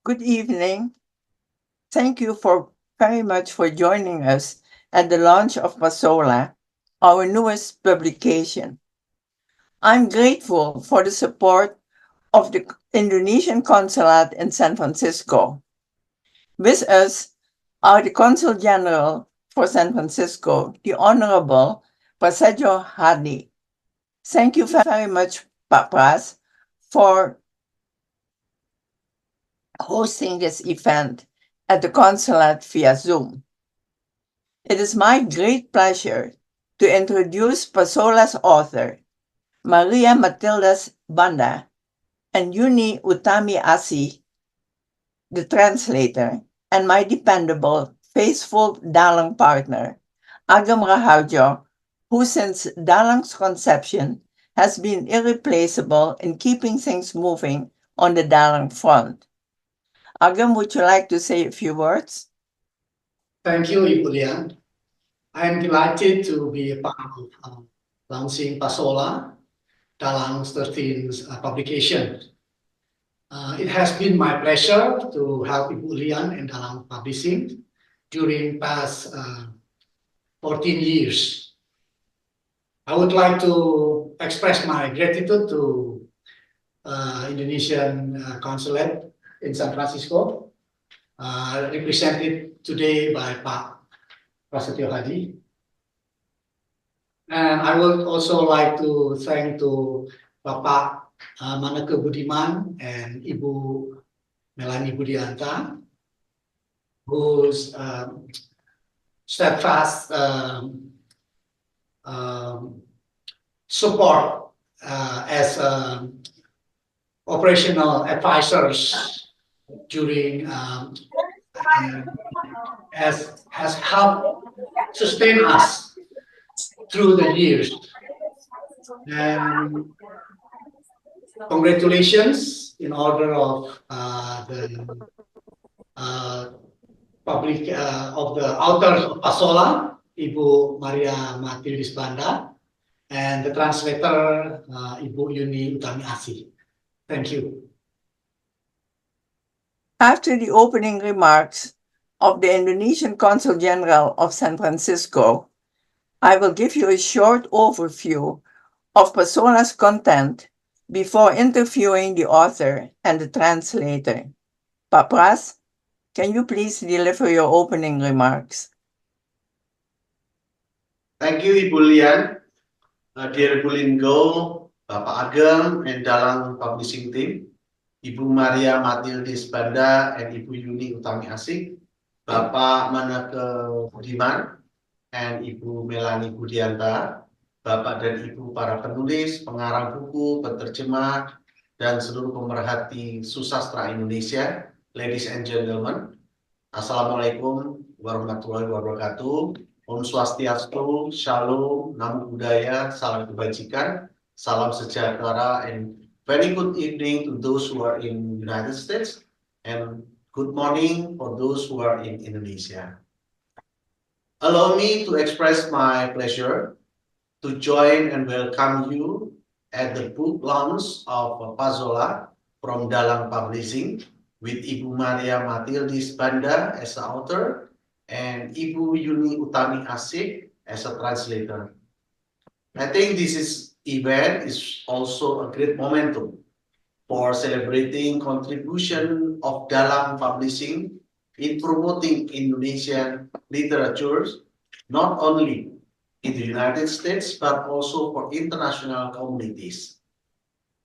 Good evening. Thank you very much for joining us at the launch of Pasola, our newest publication. I'm grateful for the support of the Indonesian Consulate in San Francisco. With us are the Consul General for San Francisco, the Honorable Prasetyo Hadi. Thank you very much, Pras, for hosting this event at the consulate via Zoom. It is my great pleasure to introduce Pasola's author, Maria Matildas Banda, and Yuni Utami Asi, the translator, and my dependable, faithful Dalang partner, Agam Raharjo, who since Dalang's conception has been irreplaceable in keeping things moving on the Dalang front. Agam, would you like to say a few words? Thank you, Ibu Lian. I'm delighted to be a part of launching Pasola, Dalang's 13th publication. It has been my pleasure to help Ibu Lian and Dalang Publishing during past 14 years. I would like to express my gratitude to Indonesian Consulate in San Francisco, represented today by Pak Prasetyo Hadi. And I would also like to thank to Bapak Maneke Budiman and Ibu Melanie Budianta, whose steadfast support as operational advisors during has helped sustain us through the years. And congratulations in order of the public of the authors of Pasola, Ibu Maria Matildas Banda, and the translator, Ibu Yuni Utami Asi. Thank you. After the opening remarks of the Indonesian Consul General of San Francisco, I will give you a short overview of Pasola's content before interviewing the author and the translator. Papras, can you please deliver your opening remarks? Thank you, Ibu Lian, dear Ibu Linggo, Bapak Agam, and Dalang Publishing Team, Ibu Maria Matildas Banda, and Ibu Yuni Utami Asik, Bapak Maneke Budiman, and Ibu Melanie Budianta, Bapak dan Ibu para penulis, pengarang buku, penerjemah, dan seluruh pemerhati susastra Indonesia, ladies and gentlemen, Assalamualaikum warahmatullahi wabarakatuh. Om Swastiastu, Shalom, Namo Buddhaya, Salam Kebajikan, Salam Sejahtera, and very good evening to those who are in United States, and good morning for those who are in Indonesia. Allow me to express my pleasure to join and welcome you at the book launch of Pasola from Dalang Publishing with Ibu Maria Matildas Banda as the author and Ibu Yuni Utami Asik as a translator. I think this event is also a great momentum for celebrating contribution of Dalang Publishing in promoting Indonesian literature, not only in the United States, but also for international communities.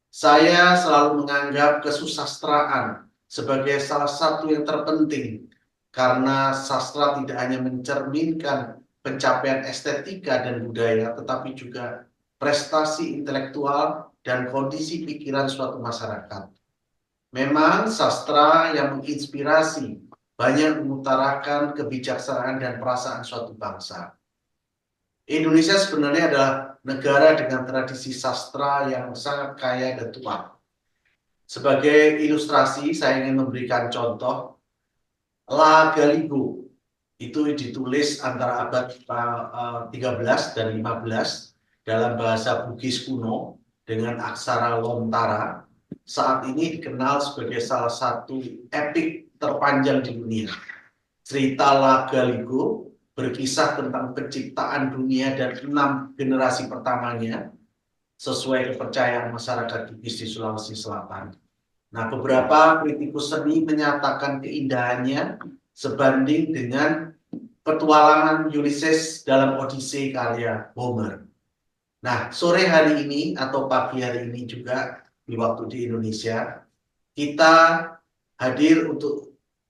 Saya selalu menganggap kesusastraan sebagai salah satu yang terpenting karena sastra tidak hanya mencerminkan pencapaian estetika dan budaya, tetapi juga prestasi intelektual dan kondisi pikiran suatu masyarakat. Memang sastra yang menginspirasi banyak mengutarakan kebijaksanaan dan perasaan suatu bangsa. Indonesia sebenarnya adalah negara dengan tradisi sastra yang sangat kaya dan tua. Sebagai ilustrasi, saya ingin memberikan contoh. La Galigo itu ditulis antara abad 13 dan 15 dalam bahasa Bugis kuno dengan aksara Lontara. saat ini dikenal sebagai salah satu epik terpanjang di dunia. Cerita Lagaligo berkisah tentang penciptaan dunia dan 6 generasi pertamanya sesuai kepercayaan masyarakat Bugis di Sulawesi Selatan. Nah, beberapa kritikus seni menyatakan keindahannya sebanding dengan petualangan Ulysses dalam Odyssey karya Homer. Nah, sore hari ini atau pagi hari ini juga di waktu di Indonesia, kita hadir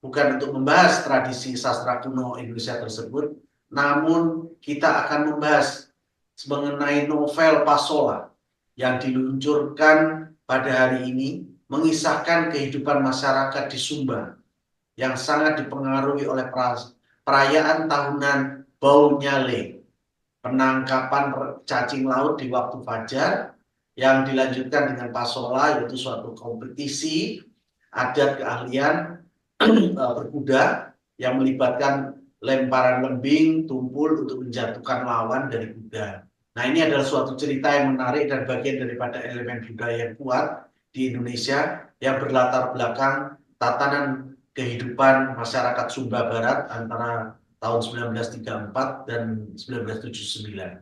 bukan untuk membahas tradisi sastra kuno Indonesia tersebut, namun kita akan membahas mengenai novel Pasola yang diluncurkan pada hari ini, mengisahkan kehidupan masyarakat di Sumba yang sangat dipengaruhi oleh perayaan tahunan Bau Nyale, penangkapan cacing laut di waktu fajar yang dilanjutkan dengan Pasola, yaitu suatu kompetisi adat keahlian berkuda yang melibatkan lemparan lembing, tumpul untuk menjatuhkan lawan dari kuda. Nah, ini adalah suatu cerita yang menarik dan bagian daripada elemen budaya yang kuat di Indonesia yang berlatar belakang tatanan kehidupan masyarakat Sumba Barat antara tahun 1934 dan 1979.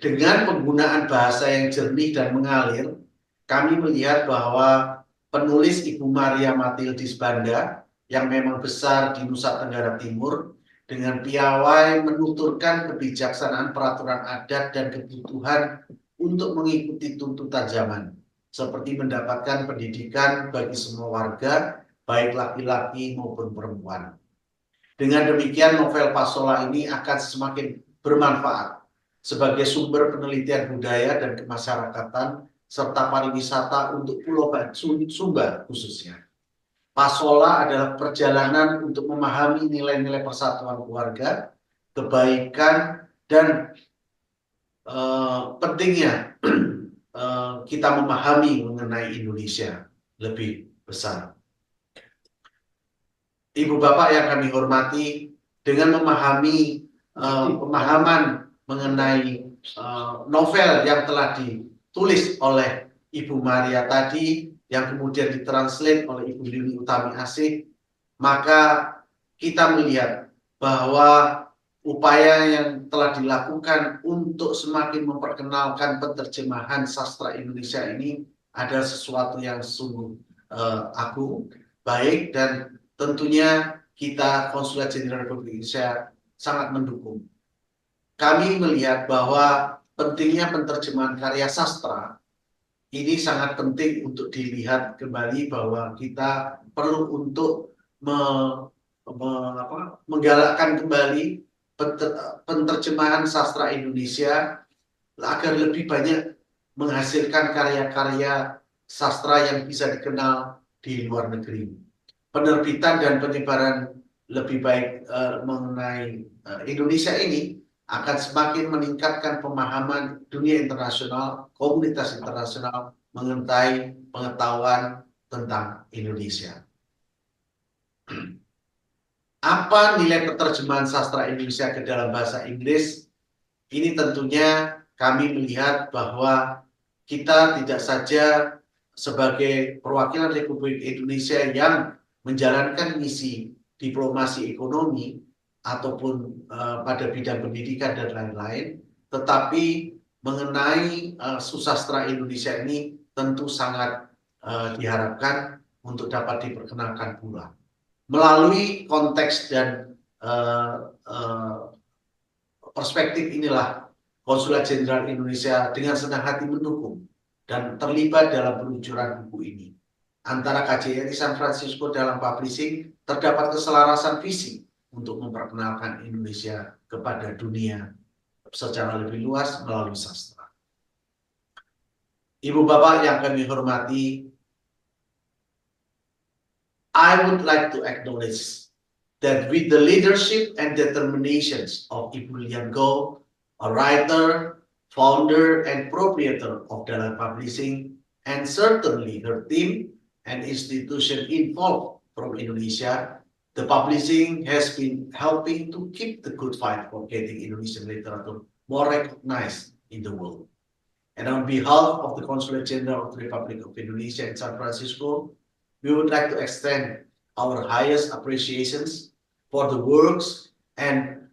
Dengan penggunaan bahasa yang jernih dan mengalir, kami melihat bahwa penulis Ibu Maria Matildes Banda yang memang besar di Nusa Tenggara Timur dengan piawai menuturkan kebijaksanaan peraturan adat dan kebutuhan untuk mengikuti tuntutan zaman, seperti mendapatkan pendidikan bagi semua warga, baik laki-laki maupun perempuan. Dengan demikian, novel Pasola ini akan semakin bermanfaat sebagai sumber penelitian budaya dan kemasyarakatan serta pariwisata untuk Pulau Sumba khususnya. Pasola adalah perjalanan untuk memahami nilai-nilai persatuan keluarga, kebaikan, dan pentingnya kita memahami mengenai Indonesia lebih besar. Ibu Bapak yang kami hormati, dengan memahami pemahaman mengenai novel yang telah ditulis oleh Ibu Maria tadi, yang kemudian ditranslate oleh Ibu Yuni Utami Asih, maka kita melihat bahwa upaya yang telah dilakukan untuk semakin memperkenalkan penerjemahan sastra Indonesia ini adalah sesuatu yang sungguh agung, baik, dan tentunya kita Konsulat Jenderal Republik Indonesia sangat mendukung. Kami melihat bahwa pentingnya penerjemahan karya sastra ini sangat penting untuk dilihat kembali, bahwa kita perlu untuk menggalakkan kembali penerjemahan sastra Indonesia agar lebih banyak menghasilkan karya-karya sastra yang bisa dikenal di luar negeri. Penerbitan dan penyebaran lebih baik mengenai Indonesia ini akan semakin meningkatkan pemahaman dunia internasional, komunitas internasional mengenai pengetahuan tentang Indonesia. Apa nilai penerjemahan sastra Indonesia ke dalam bahasa Inggris? Ini tentunya kami melihat bahwa kita tidak saja sebagai perwakilan Republik Indonesia yang menjalankan misi diplomasi ekonomi ataupun pada bidang pendidikan dan lain-lain, tetapi mengenai susastra Indonesia ini tentu sangat diharapkan untuk dapat diperkenalkan pula. Melalui konteks dan perspektif inilah Konsulat Jenderal Indonesia dengan senang hati mendukung dan terlibat dalam peluncuran buku ini. Antara KJRI San Francisco dalam publishing terdapat keselarasan visi untuk memperkenalkan Indonesia kepada dunia secara lebih luas melalui sastra. Ibu Bapak yang kami hormati, I would like to acknowledge that with the leadership and determinations of Ibu Lian Go, a writer, founder, and proprietor of Dalang Publishing, and certainly her team and institution involved from Indonesia, the publishing has been helping to keep the good fight for getting Indonesian literature more recognized in the world. And on behalf of the Consulate General of the Republic of Indonesia in San Francisco, we would like to extend our highest appreciations for the works and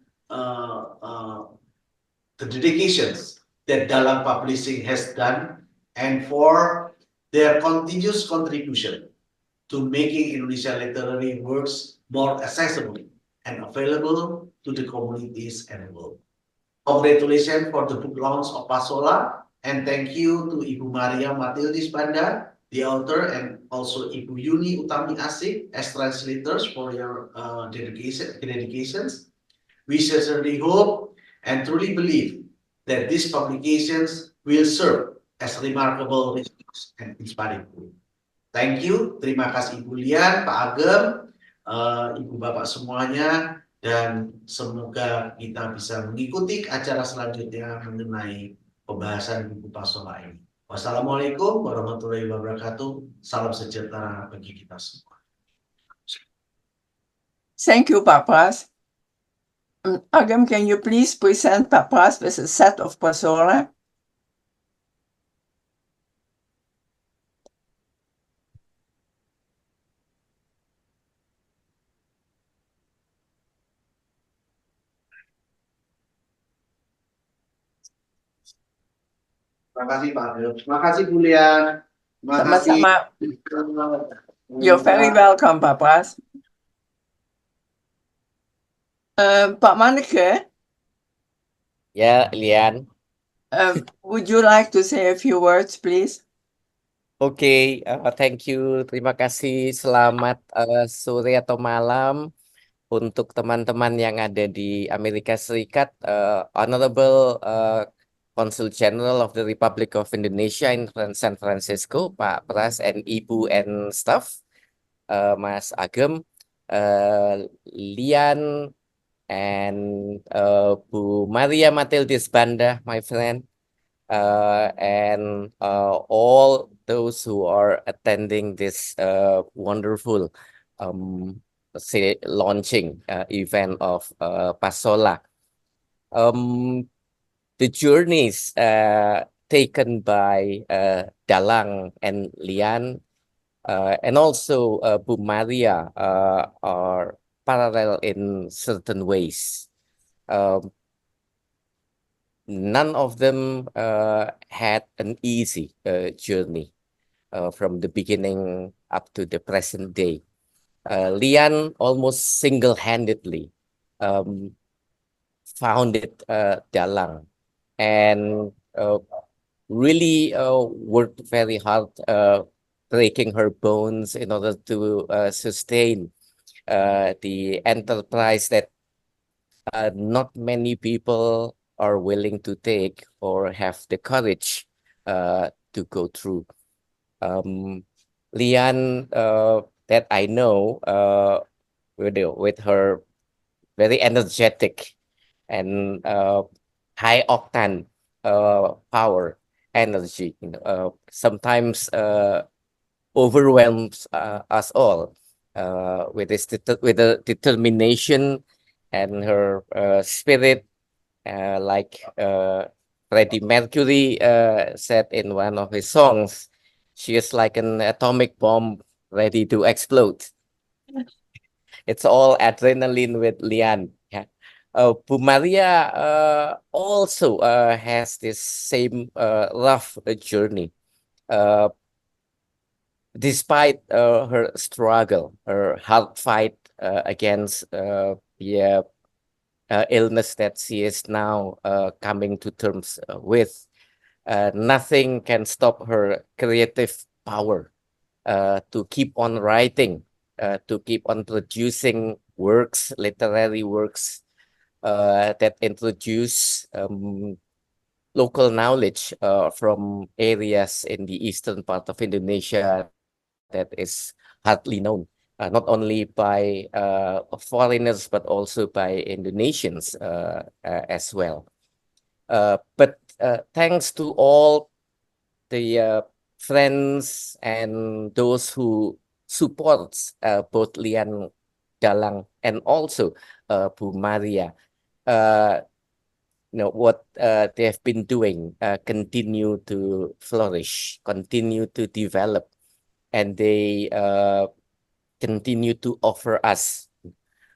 the dedications that Dalang Publishing has done and for their continuous contribution to making Indonesia literary works more accessible and available to the communities and the world. Congratulations for the book launch of Pasola, and thank you to Ibu Maria Matildis Banda, the author, and also Ibu Yuni Utami Asik as translators for your dedications. We sincerely hope and truly believe that these publications will serve as remarkable resource and inspiring tool. Thank you, terima kasih Ibu Lian, Pak Agem, Ibu Bapak semuanya, dan semoga kita bisa mengikuti acara selanjutnya mengenai pembahasan buku Pasola ini. Wassalamualaikum warahmatullahi wabarakatuh. Salam sejahtera bagi kita semua. Thank you, Papas. Agam, can you please present Papas with a set of Pasola? Terima kasih Pak Agem. Terima kasih Bu Lian. Terima kasih. Sama-sama. You're very welcome, Papas. Pak Maneke, Ya, Lian. would you like to say a few words, please? Oke, thank you. Terima kasih. Selamat sore atau malam untuk teman-teman yang ada di Amerika Serikat. Honorable Consul General of the Republic of Indonesia in San Francisco, Pak Pras and Ibu and staff, Mas Agem, Lian, and Bu Maria Matildis Banda, my friend. And all those who are attending this wonderful launching event of Pasola. The journeys taken by Dalang and Lian and also Bu Maria are parallel in certain ways. None of them had an easy journey from the beginning up to the present day. Lian almost single-handedly founded Dalang and really worked very hard, breaking her bones in order to sustain the enterprise that not many people are willing to take or have the courage to go through. Lian, that I know, with her very energetic and high octane power, energy, sometimes overwhelms us all with the determination and her spirit. Like Freddie Mercury said in one of his songs, she is like an atomic bomb ready to explode. It's all adrenaline with Lian. Yeah. Bu Maria also has this same rough journey. Despite her struggle, her hard fight against the illness that she is now coming to terms with, nothing can stop her creative power to keep on writing, to keep on producing works, literary works that introduce local knowledge from areas in the eastern part of Indonesia that is hardly known. Not only by foreigners, but also by Indonesians as well. But thanks to all the friends and those who supports both Lian, Dalang, and also Bu Maria, what they have been doing continue to flourish, continue to develop, and they continue to offer us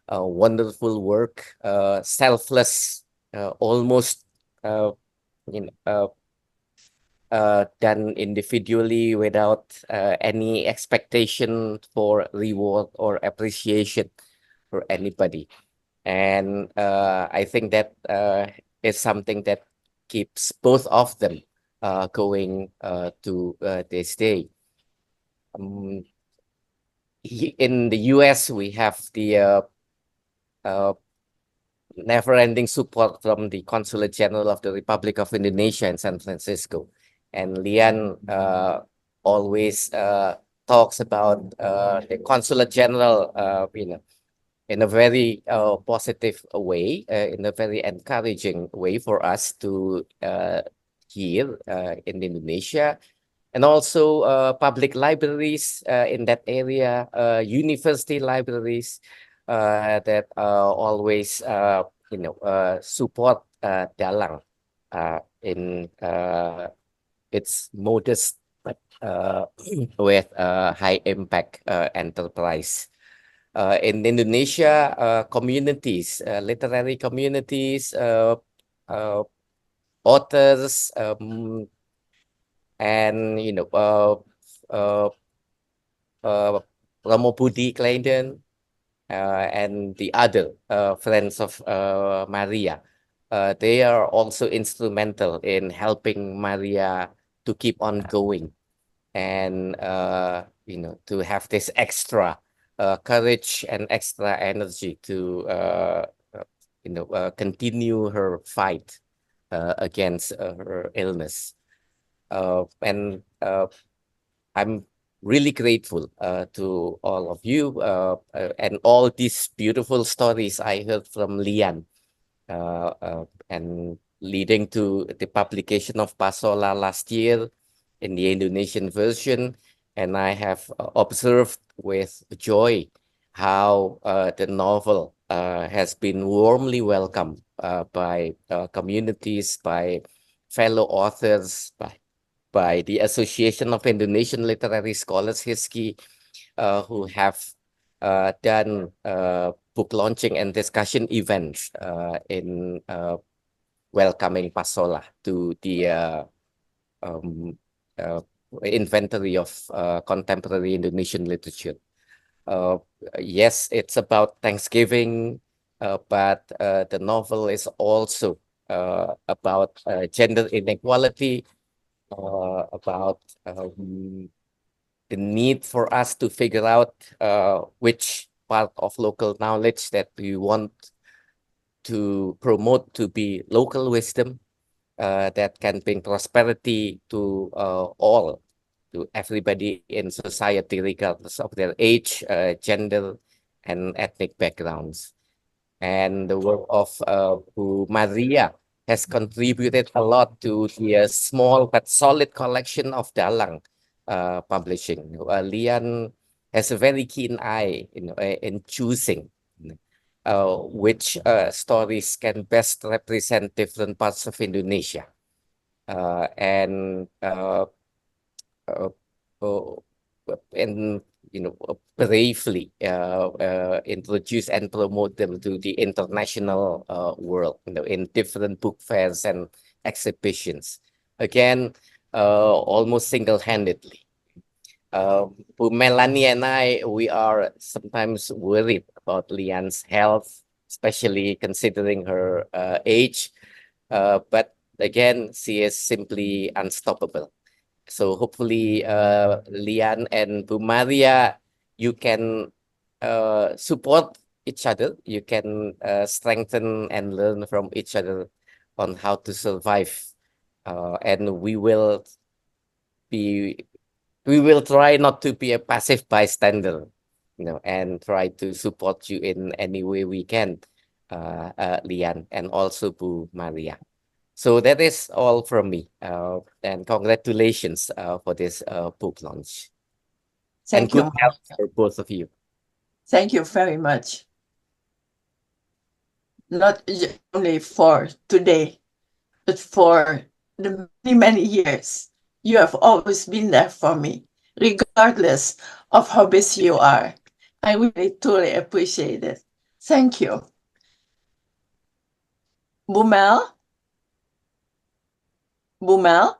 wonderful work, selfless, almost done individually without any expectation for reward or appreciation for anybody. And I think that is something that keeps both of them going to this day. In the US, we have the never-ending support from the Consulate General of the Republic of Indonesia in San Francisco. And Lian always talks about the Consulate General, in a very positive way, in a very encouraging way for us to hear in Indonesia. And also public libraries in that area, university libraries that always support Dalang in its modest but with high impact enterprise. In Indonesia, communities, literary communities, authors, and Romo Budi Clayton and the other friends of Maria. They are also instrumental in helping Maria to keep on going and to have this extra courage and extra energy to continue her fight against her illness. And I'm really grateful to all of you and all these beautiful stories I heard from Lian and leading to the publication of Pasola last year in the Indonesian version. And I have observed with joy how the novel has been warmly welcomed by communities, by fellow authors, by the Association of Indonesian Literary Scholars, HISCI, who have done book launching and discussion events in welcoming Pasola to the inventory of contemporary Indonesian literature. Yes, it's about Thanksgiving, but the novel is also about gender inequality, about the need for us to figure out which part of local knowledge that we want to promote to be local wisdom that can bring prosperity to all, to everybody in society, regardless of their age, gender, and ethnic backgrounds. And the work of Bu Maria has contributed a lot to the small but solid collection of Dalang publishing. Lian has a very keen eye in choosing which stories can best represent different parts of Indonesia and bravely introduce and promote them to the international world, in different book fairs and exhibitions. Again, almost single-handedly. Bu Melanie and I, we are sometimes worried about Lian's health, especially considering her age. But again, she is simply unstoppable. So hopefully, Lian and Bu Maria, you can support each other. You can strengthen and learn from each other on how to survive. And we will try not to be a passive bystander, and try to support you in any way we can, Lian, and also Bu Maria. So that is all from me, and congratulations for this book launch. Thank And you. good health for both of you. Thank you very much. Not only for today, but for the many, many years, you have always been there for me, regardless of how busy you are. I really, truly appreciate it. Thank you. Bumel? Bumel?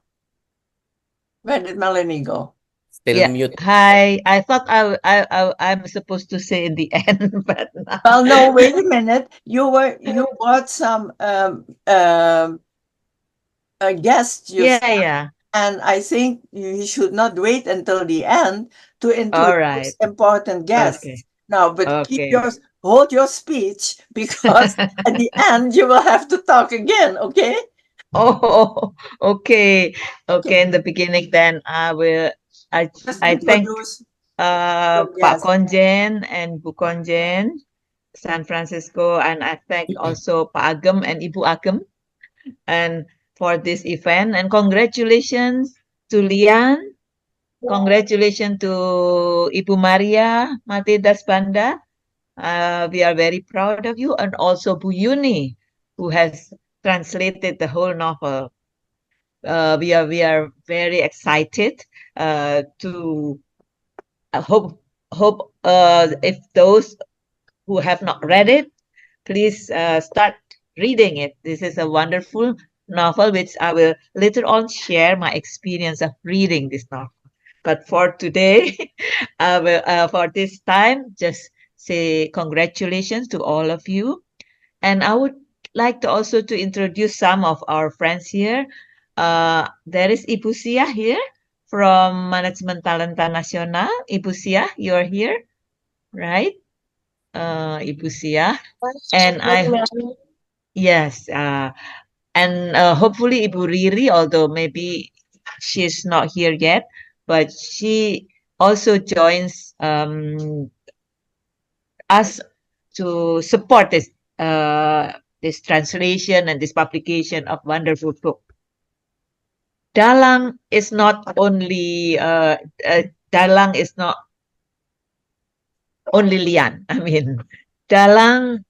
Where did Melanie go? Still Yeah. mute. Hi. I thought I'm supposed to say in the end, but now. Well, no, wait a minute. You brought some guests, Yeah. and I think you should not wait until the end to All right. introduce important guests. Okay. Now, but Okay. hold your speech, because at the end you will have to talk again, okay? Oh, okay. Okay. In the beginning, then I Just thank introduce your Pak guests. Konjen and Bu Konjen, San Francisco, and I thank also Pak Agem and Ibu Agem and for this event, and congratulations to Lian. Congratulations to Ibu Maria Mati Dasbanda. We are very proud of you, and also Bu Yuni, who has translated the whole novel. We are very excited to hope if those who have not read it, please start reading it. This is a wonderful novel, which I will later on share my experience of reading this novel. But for today, I will, for this time, just say congratulations to all of you. And I would like to also to introduce some of our friends here. There is Ibu Sia here from Manajemen Talenta Nasional. Ibu Sia, you're here, right? Ibu Sia. And yes, and hopefully Ibu Riri, although maybe she's not here yet, but she also joins us to support this translation and this publication of wonderful book. Dalang is not only Dalang is not only Lian. I mean, Dalang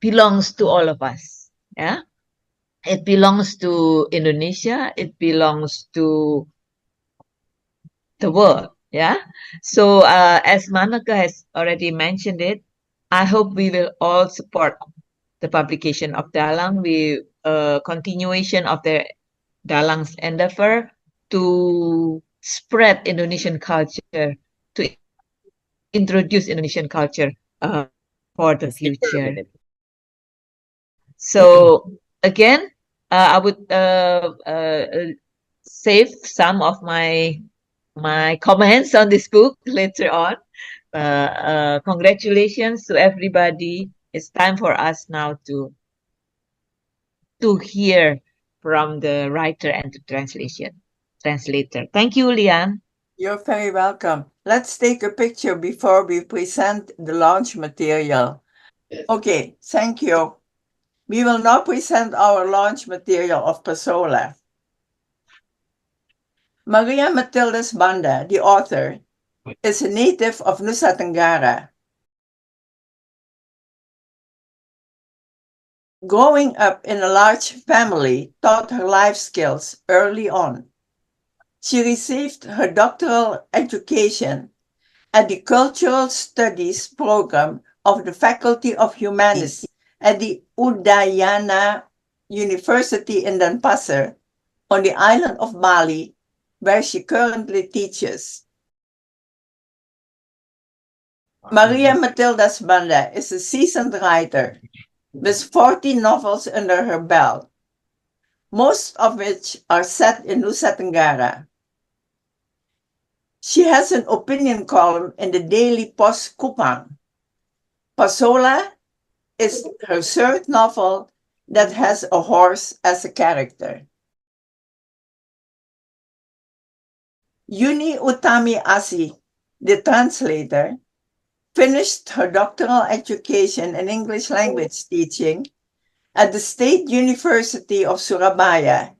belongs to all of us. Yeah, it belongs to Indonesia. It belongs to the world. Yeah. So as Manaka has already mentioned it, I hope we will all support the publication of Dalang. We continuation of the Dalang's endeavor to spread Indonesian culture, to introduce Indonesian culture for the future. So again, I would save some of my comments on this book later on. Congratulations to everybody. It's time for us now to hear from the writer and the translator. Thank you, Lian. You're very welcome. Let's take a picture before we present the launch material. Okay, thank you. We will now present our launch material of Pasola. Maria Matildas Banda, the author, is a native of Nusa Tenggara. Growing up in a large family taught her life skills early on. She received her doctoral education at the Cultural Studies program of the Faculty of Humanities at the Udayana University in Denpasar on the island of Bali, where she currently teaches. Maria Matildas Banda is a seasoned writer with 40 novels under her belt, most of which are set in Nusa Tenggara. She has an opinion column in the Daily Post Kupang. Pasola is her third novel that has a horse as a character. Yuni Utami Asi, the translator, finished her doctoral education in English language teaching at the State University of Surabaya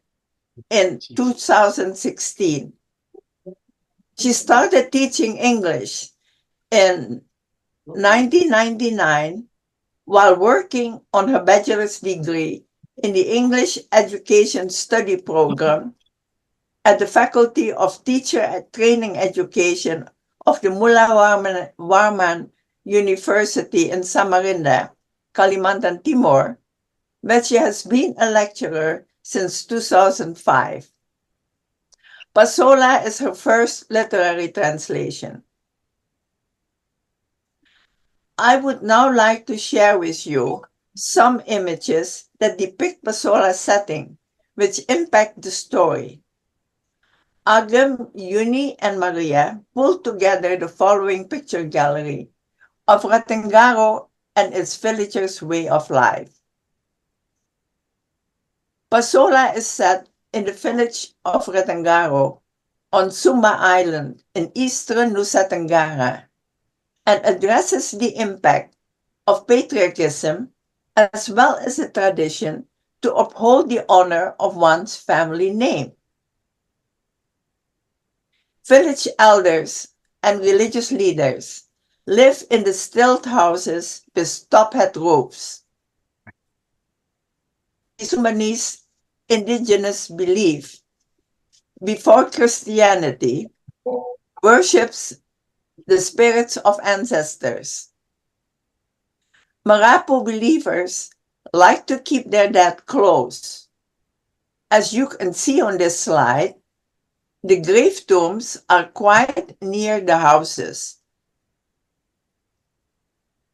in 2016. She started teaching English in 1999 while working on her bachelor's degree in the English Education Study Program at the Faculty of Teacher and Training Education of the Mullah Warman University in Samarinda, Kalimantan Timur, where she has been a lecturer since 2005. Pasola is her first literary translation. I would now like to share with you some images that depict Pasola's setting, which impact the story. Agam, Uni, and Maria pulled together the following picture gallery of Ratengaro and its villagers' way of life. Pasola is set in the village of Ratengaro on Sumba Island in eastern Nusa Tenggara and addresses the impact of patriarchism as well as the tradition to uphold the honor of one's family name. Village elders and religious leaders live in the stilt houses with top-hat roofs. The Sudanese indigenous belief before Christianity worships the spirits of ancestors. Marapu believers like to keep their dead close. As you can see on this slide, the grave tombs are quite near the houses.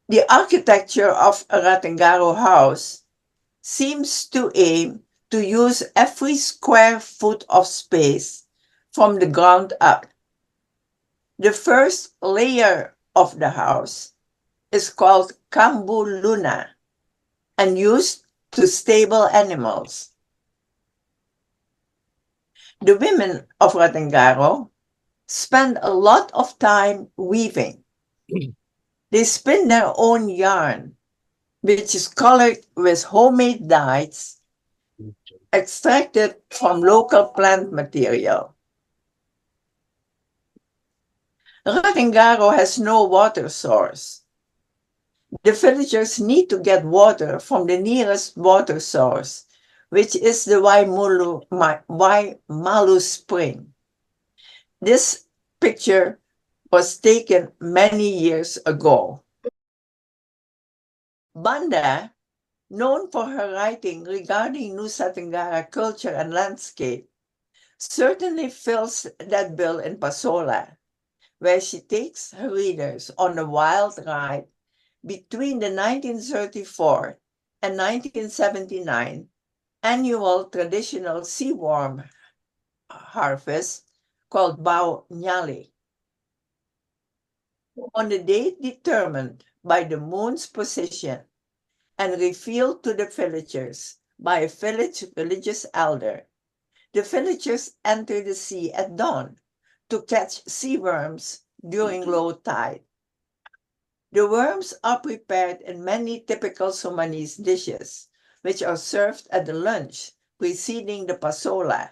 The architecture of a Ratengaro house seems to aim to use every square foot of space from the ground up. The first layer of the house is called Kambu Luna and used to stable animals. The women of Ratengaro spend a lot of time weaving. They spin their own yarn, which is colored with homemade dyes extracted from local plant material. Ratengaro has no water source. The villagers need to get water from the nearest water source, which is the Waimalu Spring. This picture was taken many years ago. Banda, known for her writing regarding Nusa Tenggara culture and landscape, certainly fills that bill in Pasola, where she takes her readers on a wild ride between the 1934 and 1979 annual traditional seaworm harvest called Bau Nyali. On the date determined by the moon's position and revealed to the villagers by a village religious elder, the villagers enter the sea at dawn to catch sea worms during low tide. The worms are prepared in many typical Sudanese dishes, which are served at the lunch preceding the pasola.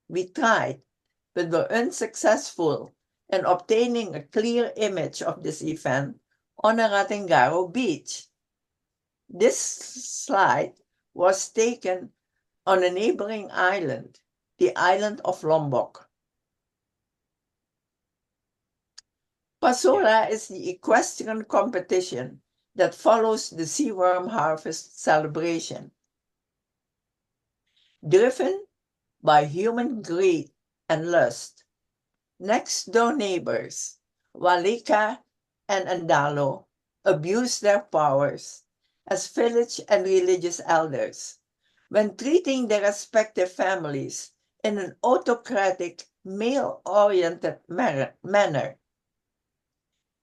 We tried, but were unsuccessful in obtaining a clear image of this event on a Ratengaro beach. This slide was taken on a neighboring island, the island of Lombok. Pasola is the equestrian competition that follows the seaworm harvest celebration. Driven by human greed and lust, next-door neighbors, Walika and Andalo, abuse their powers as village and religious elders when treating their respective families in an autocratic, male-oriented manner.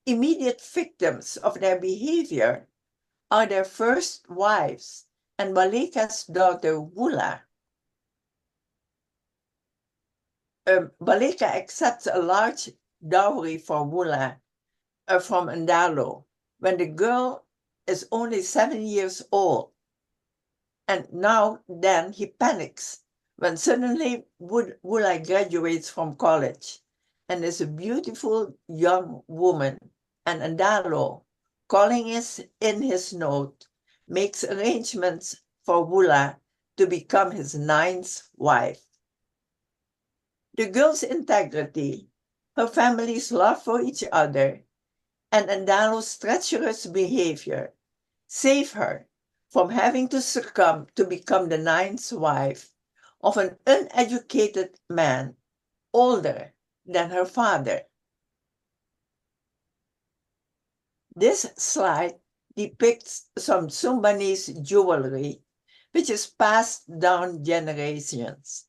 Immediate victims of their behavior are their first wives and Walika's daughter Wula. Walika accepts a large dowry for Wula from Andalo when the girl is only 7 years old. And then he panics when suddenly Wula graduates from college and is a beautiful young woman, and Andalo, calling in his note, makes arrangements for Wula to become his 9th wife. The girl's integrity, her family's love for each other, and Andalo's treacherous behavior saved her from having to succumb to become the 9th wife of an uneducated man older than her father. This slide depicts some Sumbanese jewelry which is passed down generations.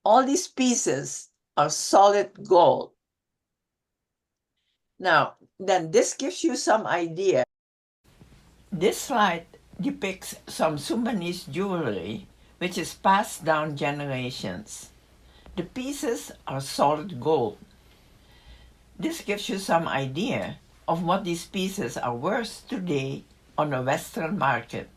All these pieces are solid gold. Now, then this gives you some idea. This slide depicts some Sumbanese jewelry which is passed down generations. The pieces are solid gold. This gives you some idea of what these pieces are worth today on the Western market.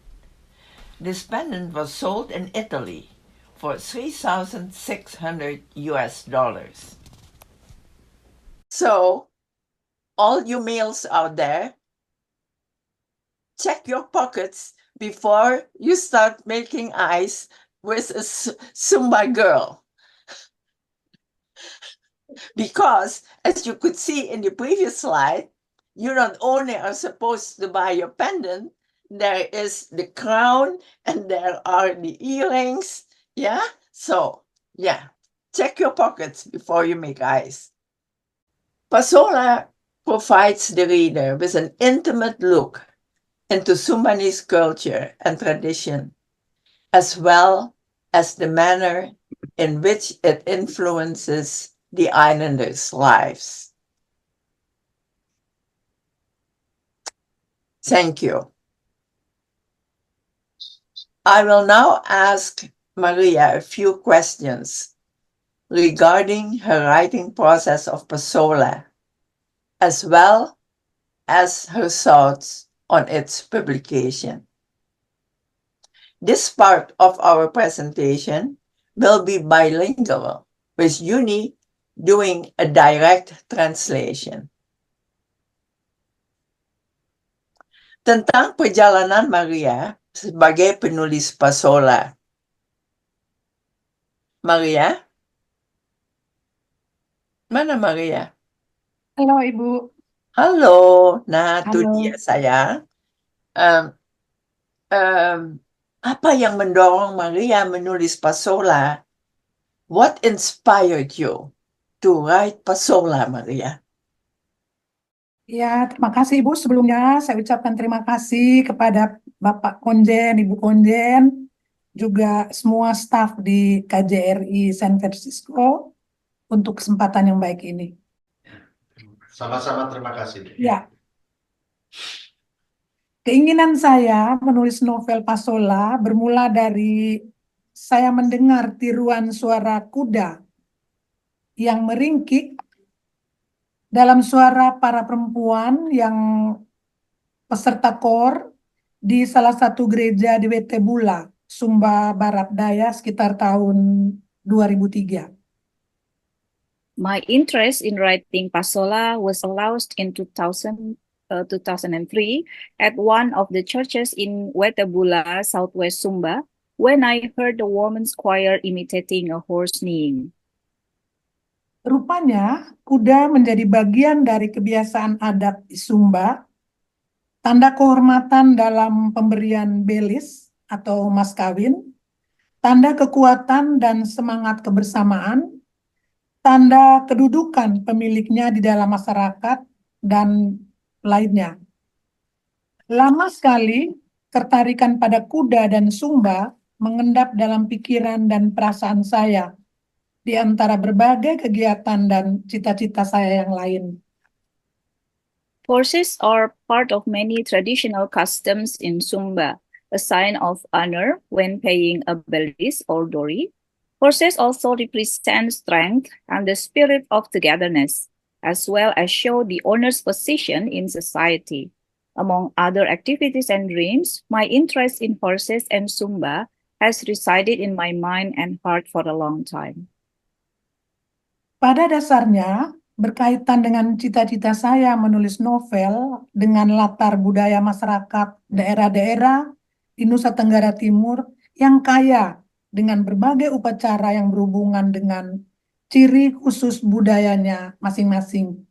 This pendant was sold in Italy for $3,600 US. So, all you males out there, check your pockets before you start making eyes with a Zumba girl. Because, as you could see in the previous slide, you not only are supposed to buy your pendant, there is the crown and there are the earrings. Yeah? So, yeah, check your pockets before you make eyes. Pasola provides the reader with an intimate look into Sumbanese culture and tradition, as well as the manner in which it influences the islanders' lives. Thank you. I will now ask Maria a few questions regarding her writing process of Pasola, as well as her thoughts on its publication. This part of our presentation will be bilingual, with Uni doing a direct translation. Tentang perjalanan Maria sebagai penulis Pasola. Maria? Mana Maria? Halo Ibu. Halo, nah itu Halo. dia sayang. Apa yang mendorong Maria menulis Pasola? What inspired you to write Pasola, Maria? Ya, terima kasih Ibu. Sebelumnya saya ucapkan terima kasih kepada Bapak Konjen, Ibu Konjen, juga semua staf di KJRI San Francisco untuk kesempatan yang baik ini. Sama-sama terima kasih. Ya. Keinginan saya menulis novel Pasola bermula dari saya mendengar tiruan suara kuda yang meringkik dalam suara para perempuan yang peserta KOR di salah satu gereja di Wetebula, Sumba Barat Daya sekitar tahun 2003. My interest in writing Pasola was aroused in 2003 at one of the churches in Wetebula, Southwest Sumba, when I heard the women's choir imitating a horse neighing. Rupanya, kuda menjadi bagian dari kebiasaan adat di Sumba, tanda kehormatan dalam pemberian belis atau mas kawin, tanda kekuatan dan semangat kebersamaan, tanda kedudukan pemiliknya di dalam masyarakat, dan lainnya. Lama sekali, ketertarikan pada kuda dan Sumba mengendap dalam pikiran dan perasaan saya di antara berbagai kegiatan dan cita-cita saya yang lain. Horses are part of many traditional customs in Sumba, a sign of honor when paying a belis or dowry. Horses also represent strength and the spirit of togetherness, as well as show the owner's position in society. Among other activities and dreams, my interest in horses and Sumba has resided in my mind and heart for a long time. Pada dasarnya, berkaitan dengan cita-cita saya menulis novel dengan latar budaya masyarakat daerah-daerah di Nusa Tenggara Timur yang kaya dengan berbagai upacara yang berhubungan dengan ciri khusus budayanya masing-masing.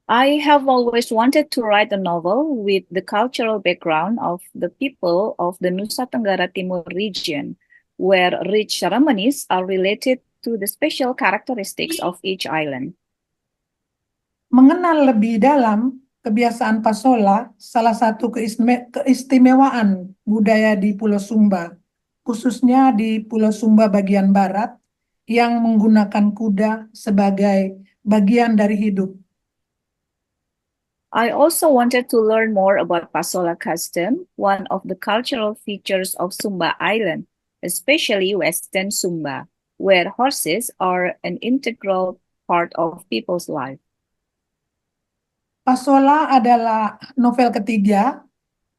I have always wanted to write a novel with the cultural background of the people of the Nusa Tenggara Timur region, where rich ceremonies are related to the special characteristics of each island. Mengenal lebih dalam kebiasaan Pasola, salah satu keistimewaan budaya di Pulau Sumba, khususnya di Pulau Sumba bagian barat, yang menggunakan kuda sebagai bagian dari hidup. I also wanted to learn more about Pasola custom, one of the cultural features of Sumba Island, especially Western Sumba, where horses are an integral part of people's life. Pasola adalah novel ketiga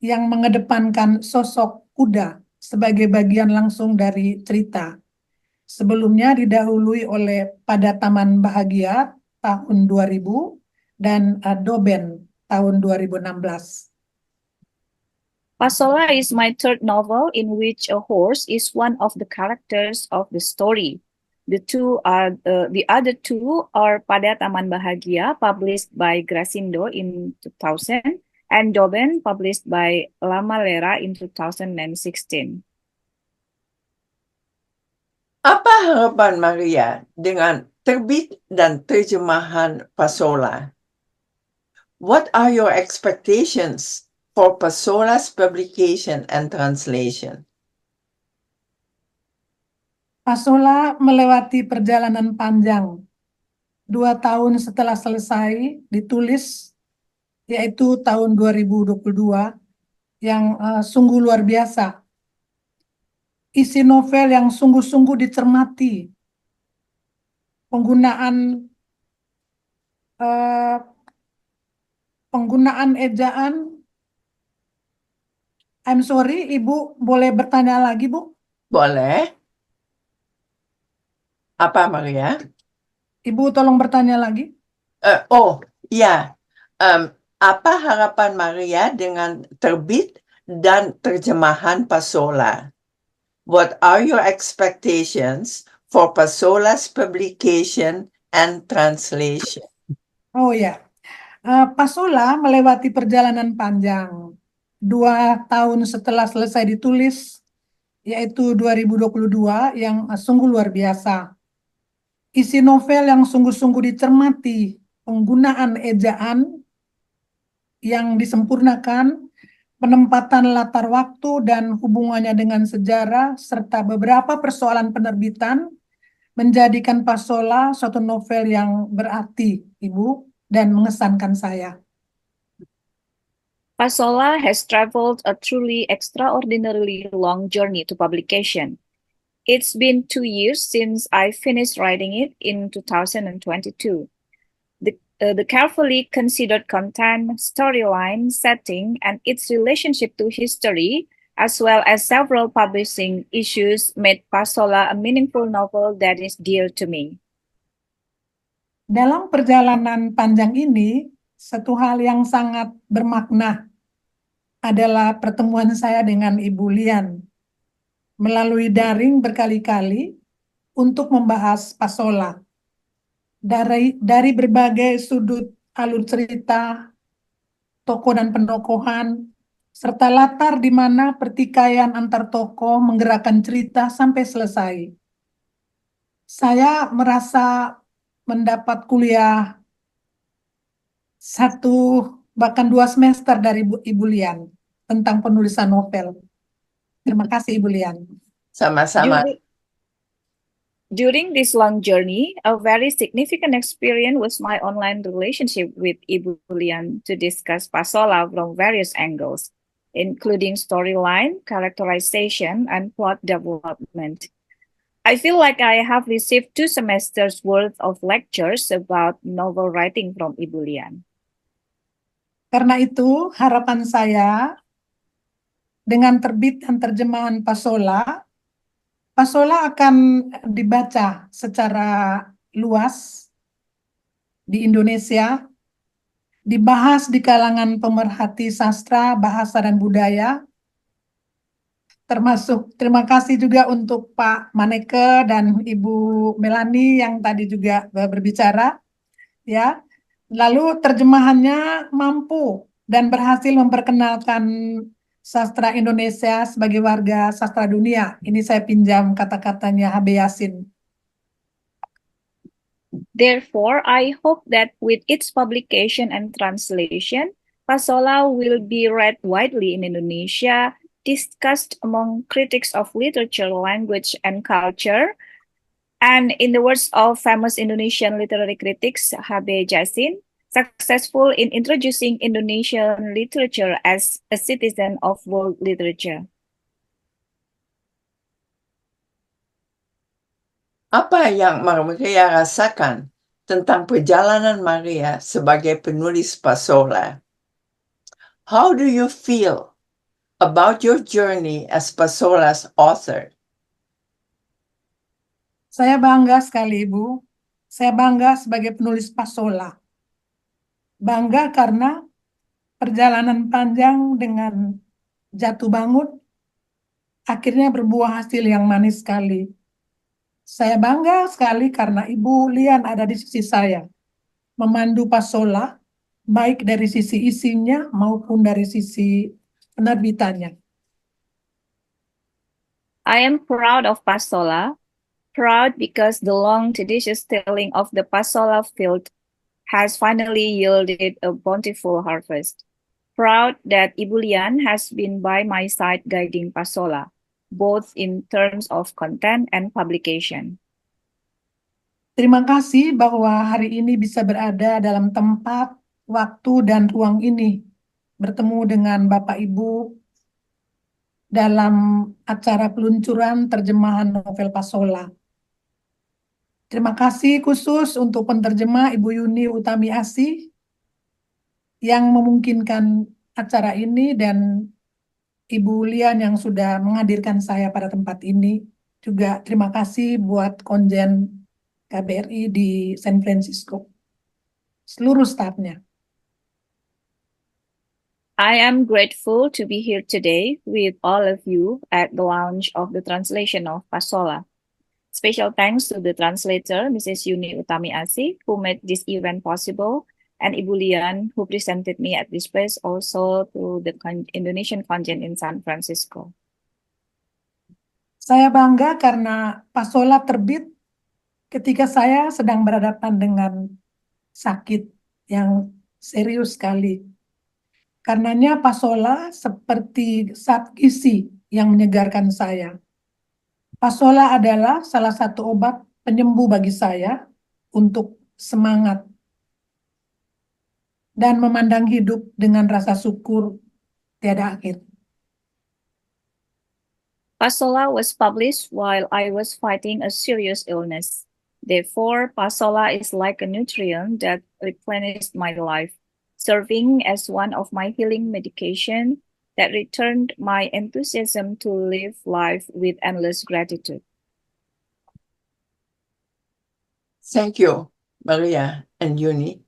yang mengedepankan sosok kuda sebagai bagian langsung dari cerita. Sebelumnya didahului oleh Pada Taman Bahagia tahun 2000 dan Doben tahun 2016. Pasola is my third novel in which a horse is one of the characters of the story. The other two are Pada Taman Bahagia, published by Grasindo in 2000, and Doben, published by Lama Lera in 2016. Apa harapan Maria dengan terbit dan terjemahan Pasola? What are your expectations for Pasola's publication and translation? Pasola melewati perjalanan panjang. 2 tahun setelah selesai ditulis, yaitu tahun 2022, yang sungguh luar biasa. Isi novel yang sungguh-sungguh dicermati. Penggunaan ejaan. I'm sorry, Ibu, boleh bertanya lagi, Bu? Boleh? Apa, Maria? Ibu tolong bertanya lagi. Ya. Apa harapan Maria dengan terbit dan terjemahan Pasola? What are your expectations for Pasola's publication and translation? Oh ya, Pasola melewati perjalanan panjang. 2 tahun setelah selesai ditulis, yaitu 2022, yang sungguh luar biasa. Isi novel yang sungguh-sungguh dicermati, penggunaan ejaan yang disempurnakan, penempatan latar waktu dan hubungannya dengan sejarah, serta beberapa persoalan penerbitan, menjadikan Pasola suatu novel yang berarti, Ibu, dan mengesankan saya. Pasola has traveled a truly extraordinarily long journey to publication. It's been 2 years since I finished writing it in 2022. The carefully considered content, storyline, setting, and its relationship to history, as well as several publishing issues, made Pasola a meaningful novel that is dear to me. Dalam perjalanan panjang ini, satu hal yang sangat bermakna adalah pertemuan saya dengan Ibu Lian melalui daring berkali-kali untuk membahas Pasola. Dari berbagai sudut alur cerita, tokoh dan penokohan, serta latar di mana pertikaian antar tokoh menggerakkan cerita sampai selesai. Saya merasa mendapat kuliah 1 bahkan 2 semester dari Ibu Lian tentang penulisan novel. Terima kasih, Ibu Lian. Sama-sama. During this long journey, a very significant experience was my online relationship with Ibu Lian to discuss Pasola from various angles, including storyline, characterization, and plot development. I feel like I have received 2 semesters worth of lectures about novel writing from Ibu Lian. Karena itu, harapan saya dengan terbit dan terjemahan Pasola, Pasola akan dibaca secara luas di Indonesia, dibahas di kalangan pemerhati sastra, bahasa, dan budaya, termasuk terima kasih juga untuk Pak Maneke dan Ibu Melani yang tadi juga berbicara, ya. Lalu terjemahannya mampu dan berhasil memperkenalkan sastra Indonesia sebagai warga sastra dunia. Ini saya pinjam kata-katanya Habe Yasin. Therefore, I hope that with its publication and translation, Pasola will be read widely in Indonesia, discussed among critics of literature, language, and culture. And in the words of famous Indonesian literary critics Habe Jasin, successful in introducing Indonesian literature as a citizen of world literature. Apa yang Maria rasakan tentang perjalanan Maria sebagai penulis Pasola? How do you feel about your journey as Pasola's author? Saya bangga sekali, Ibu. Saya bangga sebagai penulis Pasola. Bangga karena perjalanan panjang dengan jatuh bangun akhirnya berbuah hasil yang manis sekali. Saya bangga sekali karena Ibu Lian ada di sisi saya, memandu Pasola, baik dari sisi isinya maupun dari sisi penerbitannya. I am proud of Pasola, proud because the long tedious tilling of the Pasola field has finally yielded a bountiful harvest. Proud that Ibu Lian has been by my side guiding Pasola, both in terms of content and publication. Terima kasih bahwa hari ini bisa berada dalam tempat, waktu, dan ruang ini, bertemu dengan Bapak Ibu dalam acara peluncuran terjemahan novel Pasola. Terima kasih khusus untuk penterjemah Ibu Yuni Utami Asih yang memungkinkan acara ini dan Ibu Lian yang sudah menghadirkan saya pada tempat ini. Juga terima kasih buat konjen KBRI di San Francisco. Seluruh stafnya. I am grateful to be here today with all of you at the launch of the translation of Pasola. Special thanks to the translator, Mrs. Yuni Utami Asih, who made this event possible, and Ibu Lian, who presented me at this place, also to the Indonesian contingent in San Francisco. Saya bangga karena Pasola terbit ketika saya sedang berhadapan dengan sakit yang serius sekali. Karenanya Pasola seperti zat gizi yang menyegarkan saya. Pasola adalah salah satu obat penyembuh bagi saya untuk semangat dan memandang hidup dengan rasa syukur tiada akhir. Pasola was published while I was fighting a serious illness. Therefore, Pasola is like a nutrient that replenished my life, serving as one of my healing medication that returned my enthusiasm to live life with endless gratitude. Thank you, Maria and Yuni.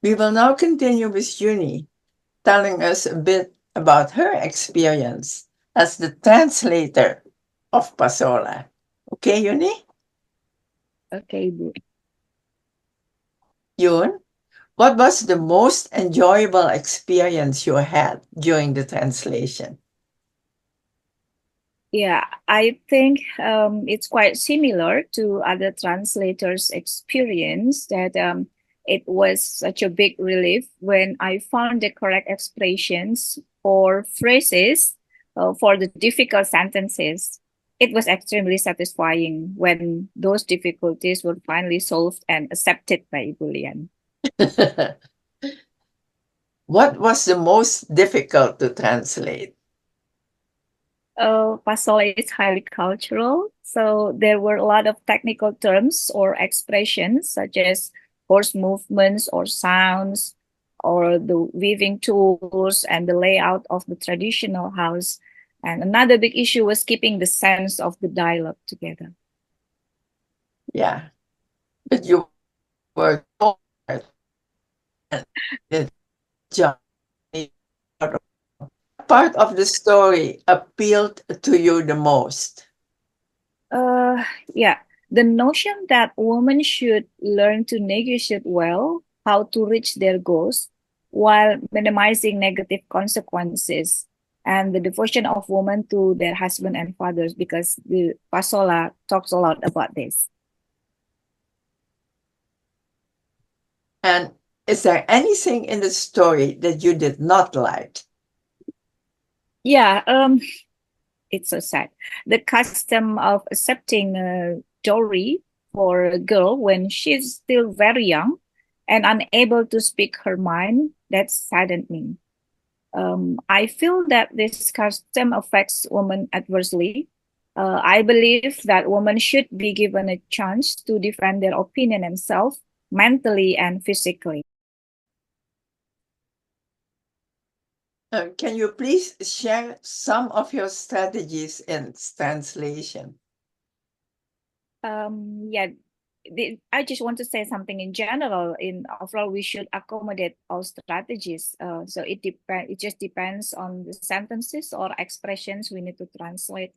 We will now continue with Yuni, telling us a bit about her experience as the translator of Pasola. Okay, Yuni? Okay, Bu. Yun, what was the most enjoyable experience you had during the translation? Yeah, I think it's quite similar to other translators' experience that it was such a big relief when I found the correct expressions or phrases for the difficult sentences. It was extremely satisfying when those difficulties were finally solved and accepted by Ibu Lian. What was the most difficult to translate? Pasola is highly cultural, so there were a lot of technical terms or expressions such as horse movements or sounds, or the weaving tools and the layout of the traditional house. And another big issue was keeping the sense of the dialogue together. Yeah, but you were so hard and the job part of the story appealed to you the most? Yeah, the notion that women should learn to negotiate well, how to reach their goals while minimizing negative consequences, and the devotion of women to their husband and fathers, because the Pasola talks a lot about this. And is there anything in the story that you did not like? Yeah, it's so sad. The custom of accepting a dowry for a girl when she's still very young and unable to speak her mind, that saddened me. I feel that this custom affects women adversely. I believe that women should be given a chance to defend their opinion and self mentally and physically. Can you please share some of your strategies in translation? Yeah, I just want to say something in general. In overall, we should accommodate all strategies. So it just depends on the sentences or expressions we need to translate.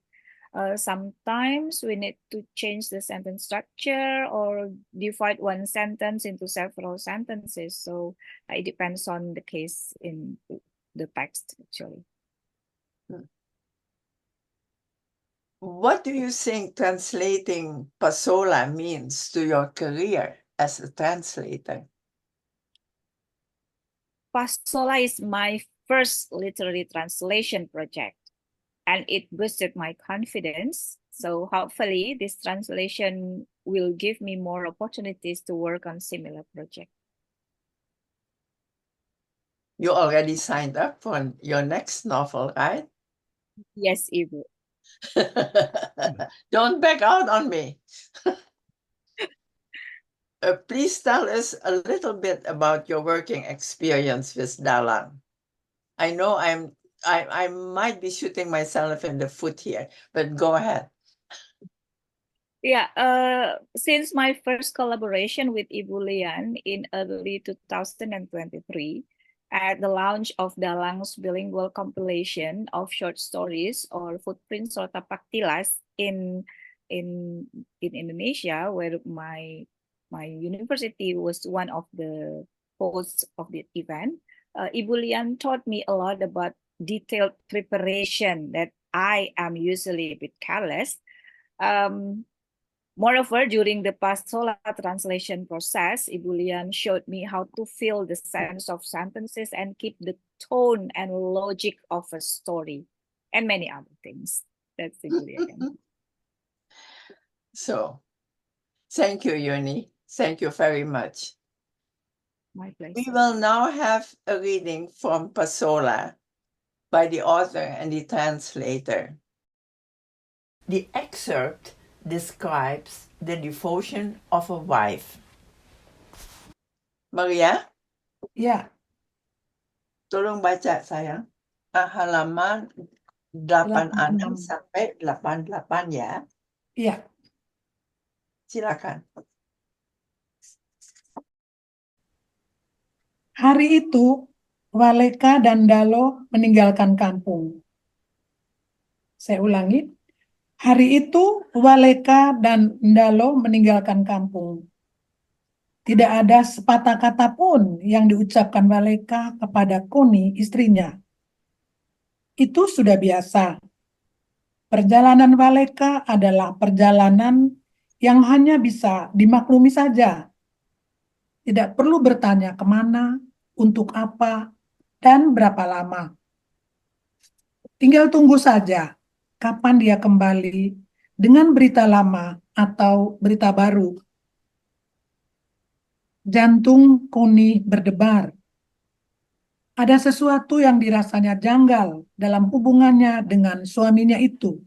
Sometimes we need to change the sentence structure or divide one sentence into several sentences. So it depends on the case in the text, actually. What do you think translating Pasola means to your career as a translator? Pasola is my first literary translation project, and it boosted my confidence. So hopefully this translation will give me more opportunities to work on similar projects. You already signed up for your next novel, right? Yes, Ibu. Don't back out on me. Please tell us a little bit about your working experience with Dalang. I know I might be shooting myself in the foot here, but go ahead. Yeah, since my first collaboration with Ibu Lian in early 2023, at the launch of Dalang's bilingual compilation of short stories or Footprints or Tapak Tilas in Indonesia, where my university was one of the hosts of the event, Ibu Lian taught me a lot about detailed preparation that I am usually a bit careless. Moreover, during the Pasola translation process, Ibu Lian showed me how to feel the sense of sentences and keep the tone and logic of a story, and many other things. That's Ibu Lian. So, thank you, Yuni. Thank you very much. My pleasure. We will now have a reading from Pasola by the author and the translator. The excerpt describes the devotion of a wife. Maria, Ya, tolong baca sayang. Halaman 86 86. sampai 88 ya. ya. Silakan. Hari itu, Waleka dan Dalo meninggalkan kampung. Saya ulangi. Hari itu, Waleka dan Ndalo meninggalkan kampung. Tidak ada sepatah kata pun yang diucapkan Waleka kepada Koni, istrinya. Itu sudah biasa. Perjalanan Waleka adalah perjalanan yang hanya bisa dimaklumi saja. Tidak perlu bertanya kemana, untuk apa, dan berapa lama. Tinggal tunggu saja kapan dia kembali dengan berita lama atau berita baru. Jantung Koni berdebar. Ada sesuatu yang dirasanya janggal dalam hubungannya dengan suaminya itu.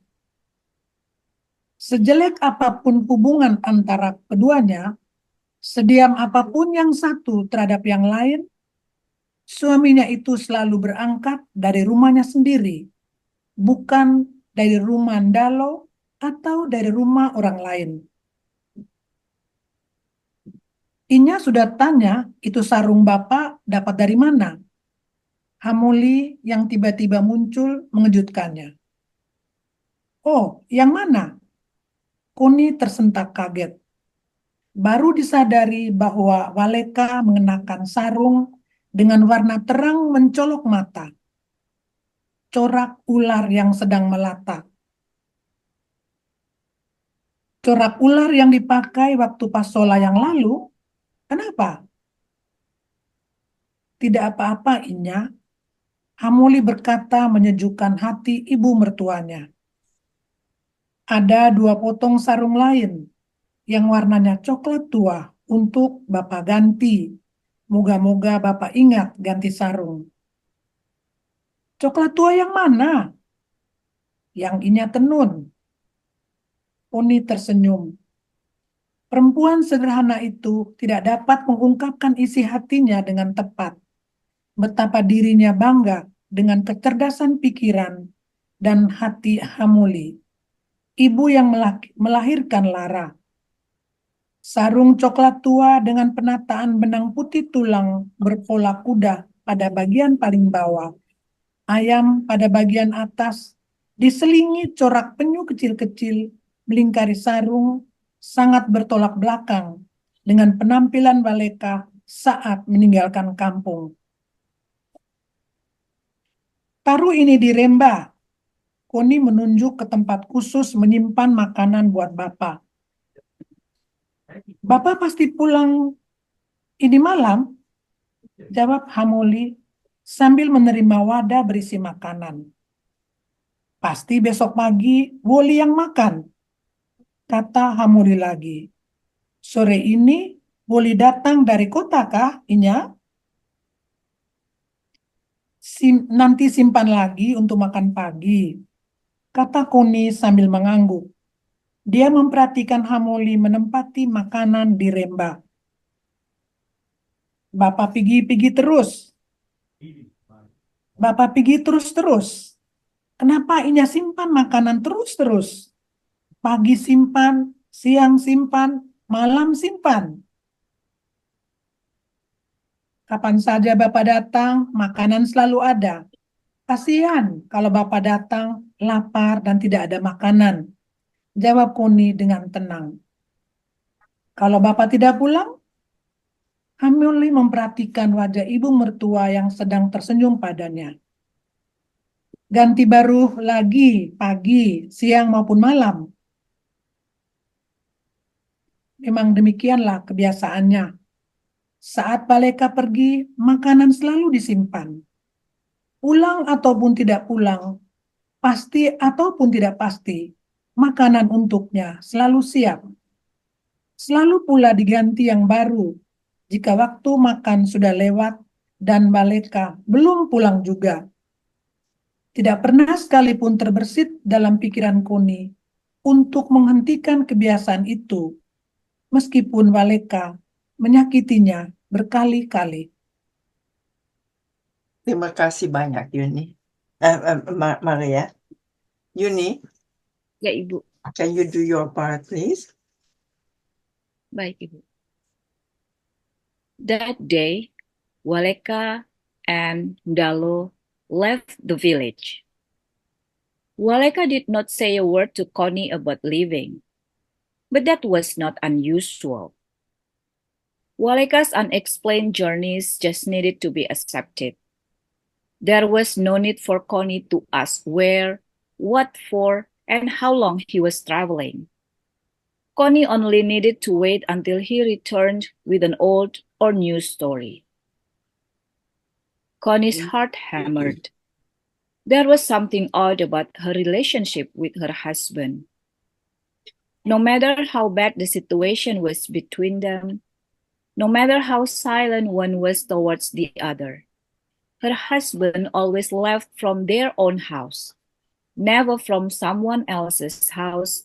Sejelek apapun hubungan antara keduanya, sediam apapun yang satu terhadap yang lain, suaminya itu selalu berangkat dari rumahnya sendiri, bukan dari rumah Ndalo atau dari rumah orang lain. Inya sudah tanya, itu sarung Bapak dapat dari mana? Hamuli yang tiba-tiba muncul mengejutkannya. Oh, yang mana? Koni tersentak kaget. Baru disadari bahwa Waleka mengenakan sarung dengan warna terang mencolok mata. Corak ular yang sedang melata. Corak ular yang dipakai waktu Pasola yang lalu. Kenapa? Tidak apa-apa, Inya. Hamuli berkata menyejukkan hati ibu mertuanya. Ada 2 potong sarung lain yang warnanya coklat tua untuk Bapak ganti. Moga-moga Bapak ingat ganti sarung. Coklat tua yang mana? Yang Inya tenun. Oni tersenyum. Perempuan sederhana itu tidak dapat mengungkapkan isi hatinya dengan tepat. Betapa dirinya bangga dengan kecerdasan pikiran dan hati Hamuli. Ibu yang melahirkan Lara. Sarung coklat tua dengan penataan benang putih tulang berpola kuda pada bagian paling bawah. Ayam pada bagian atas, diselingi corak penyu kecil-kecil, melingkari sarung, sangat bertolak belakang dengan penampilan Waleka saat meninggalkan kampung. Taruh ini di remba. Koni menunjuk ke tempat khusus menyimpan makanan buat Bapak. Bapak pasti pulang ini malam? Jawab Hamuli sambil menerima wadah berisi makanan. Pasti besok pagi Woli yang makan, kata Hamuli lagi. Sore ini Woli datang dari kota kah, Inya? Nanti simpan lagi untuk makan pagi, kata Koni sambil mengangguk. Dia memperhatikan Hamuli menempati makanan di remba. Bapak pergi terus. Bapak pergi terus-terus. Kenapa Inya simpan makanan terus-terus? Pagi simpan, siang simpan, malam simpan. Kapan saja Bapak datang, makanan selalu ada. Kasihan kalau Bapak datang, lapar dan tidak ada makanan. Jawab Koni dengan tenang. Kalau Bapak tidak pulang, Hamuli memperhatikan wajah ibu mertua yang sedang tersenyum padanya. Ganti baru lagi pagi, siang maupun malam. Memang demikianlah kebiasaannya. Saat Waleka pergi, makanan selalu disimpan. Pulang ataupun tidak pulang, pasti ataupun tidak pasti, makanan untuknya selalu siap. Selalu pula diganti yang baru jika waktu makan sudah lewat dan Waleka belum pulang juga. Tidak pernah sekalipun terbersit dalam pikiran Koni untuk menghentikan kebiasaan itu, meskipun Waleka menyakitinya berkali-kali. Terima kasih banyak, Yuni. Maria. Yuni, Ya, Ibu. can you do your part, please? Baik, Ibu. That day, Waleka and Ndalo left the village. Waleka did not say a word to Koni about leaving, but that was not unusual. Waleka's unexplained journeys just needed to be accepted. There was no need for Koni to ask where, what for, and how long he was traveling. Koni only needed to wait until he returned with an old or new story. Koni's heart hammered. There was something odd about her relationship with her husband. No matter how bad the situation was between them, no matter how silent one was towards the other, her husband always left from their own house, never from someone else's house,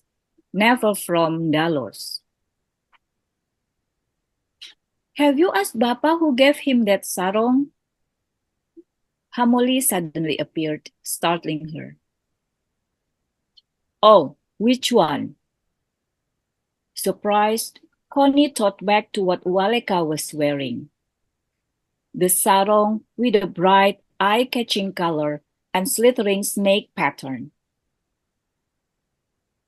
never from Ndalo's. Have you asked Bapa who gave him that sarong? Hamuli suddenly appeared, startling her. Oh, which one? Surprised, Koni thought back to what Waleka was wearing. The sarong with a bright eye-catching color, and slithering snake pattern.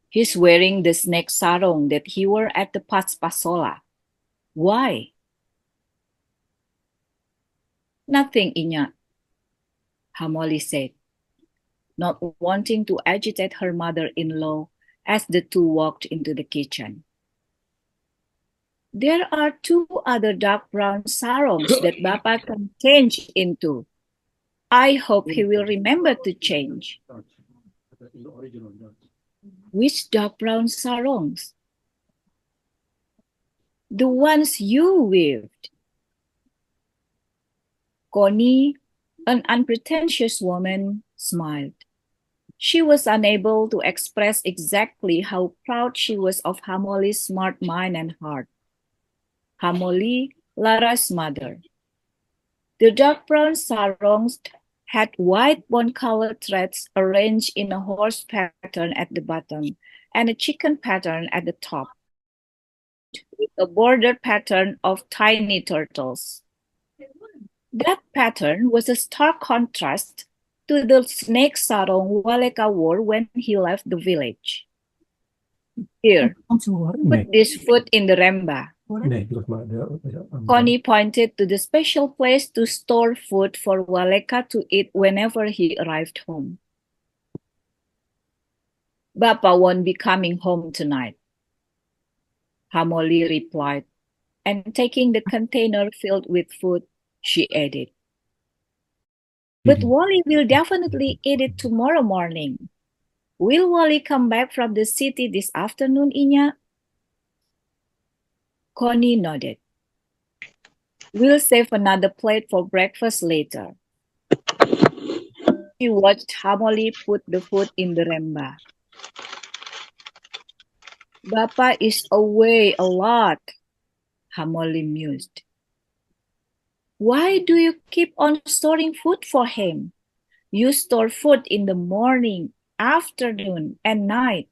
He's wearing the snake sarong that he wore at the Pasola. Why? Nothing, Inya, Hamoli said, not wanting to agitate her mother-in-law as the two walked into the kitchen. There are 2 other dark brown sarongs that Bapa can change into. I hope he will remember to change. Which dark brown sarongs? The ones you weaved. Connie, an unpretentious woman, smiled. She was unable to express exactly how proud she was of Hamoli's smart mind and heart. Hamoli, Lara's mother. The dark brown sarongs had white bone-colored threads arranged in a horse pattern at the bottom and a chicken pattern at the top, with a bordered pattern of tiny turtles. That pattern was a stark contrast to the snake sarong Waleka wore when he left the village. Here, put this food in the remba. Connie pointed to the special place to store food for Waleka to eat whenever he arrived home. Bapa won't be coming home tonight, Hamoli replied, and taking the container filled with food, she added. But Wally will definitely eat it tomorrow morning. Will Wally come back from the city this afternoon, Inya? Connie nodded. We'll save another plate for breakfast later. She watched Hamoli put the food in the remba. Bapa is away a lot, Hamoli mused. Why do you keep on storing food for him? You store food in the morning, afternoon, and night.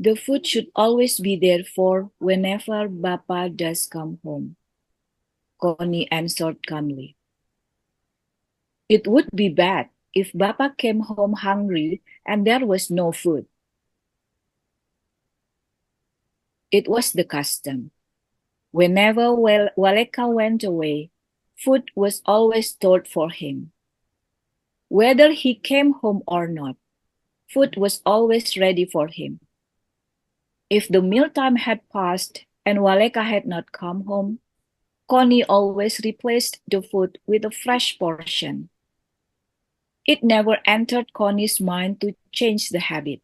The food should always be there for whenever Bapa does come home, Connie answered calmly. It would be bad if Bapa came home hungry and there was no food. It was the custom. Whenever Waleka went away, food was always stored for him. Whether he came home or not, food was always ready for him. If the mealtime had passed and Waleka had not come home, Connie always replaced the food with a fresh portion. It never entered Connie's mind to change the habit,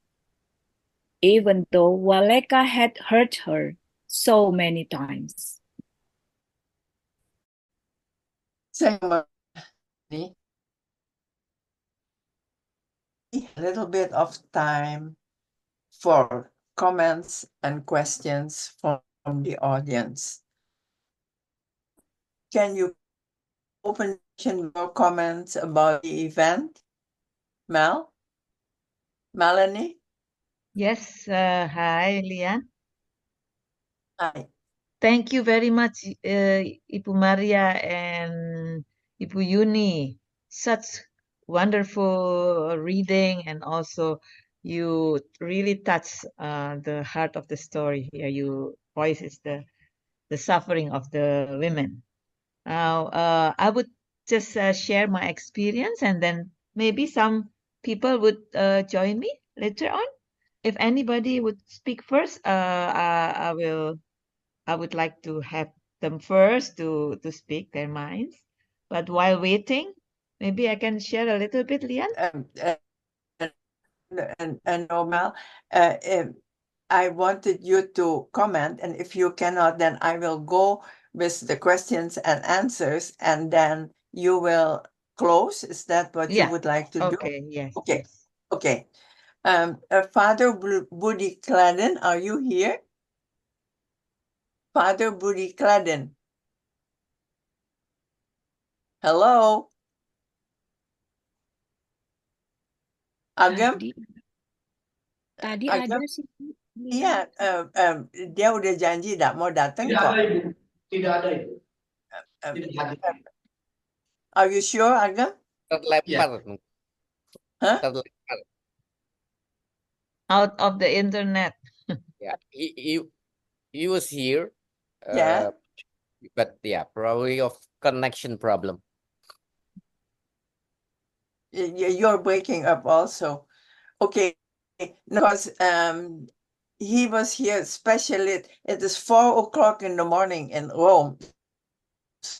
even though Waleka had hurt her so many times. Thank you. A little bit of time for comments and questions from the audience. Can you open your comments about the event? Melanie? Yes, hi, Lian. Hi. Thank you very much, Ibu Maria and Ibu Yuni. Such wonderful reading, and also you really touch the heart of the story here. You voices the suffering of the women. Now, I would just share my experience, and then maybe some people would join me later on. If anybody would speak first, I would like to have them first to speak their minds. But while waiting, maybe I can share a little bit, Lian. And Mel, I wanted you to comment, and if you cannot, then I will go with the questions and answers, and then you will close. Is that what you would like to do? Okay, yes. Okay. Yes. Okay. Father Budi Kladen, are you here? Father Budi Kladen. Hello? Agam? Tadi Agam? ada sih. Iya, dia udah janji tidak mau datang Tidak kok. ada, Ibu. Tidak ada, Ibu. Tidak hadir. Are you sure, Agam? Terlempar. Huh? Terlempar. Out of the internet. Yeah, he was here. Yeah. But yeah, probably of connection problem. You're breaking up also. Okay, because he was here especially. It is 4 o'clock in the morning in Rome.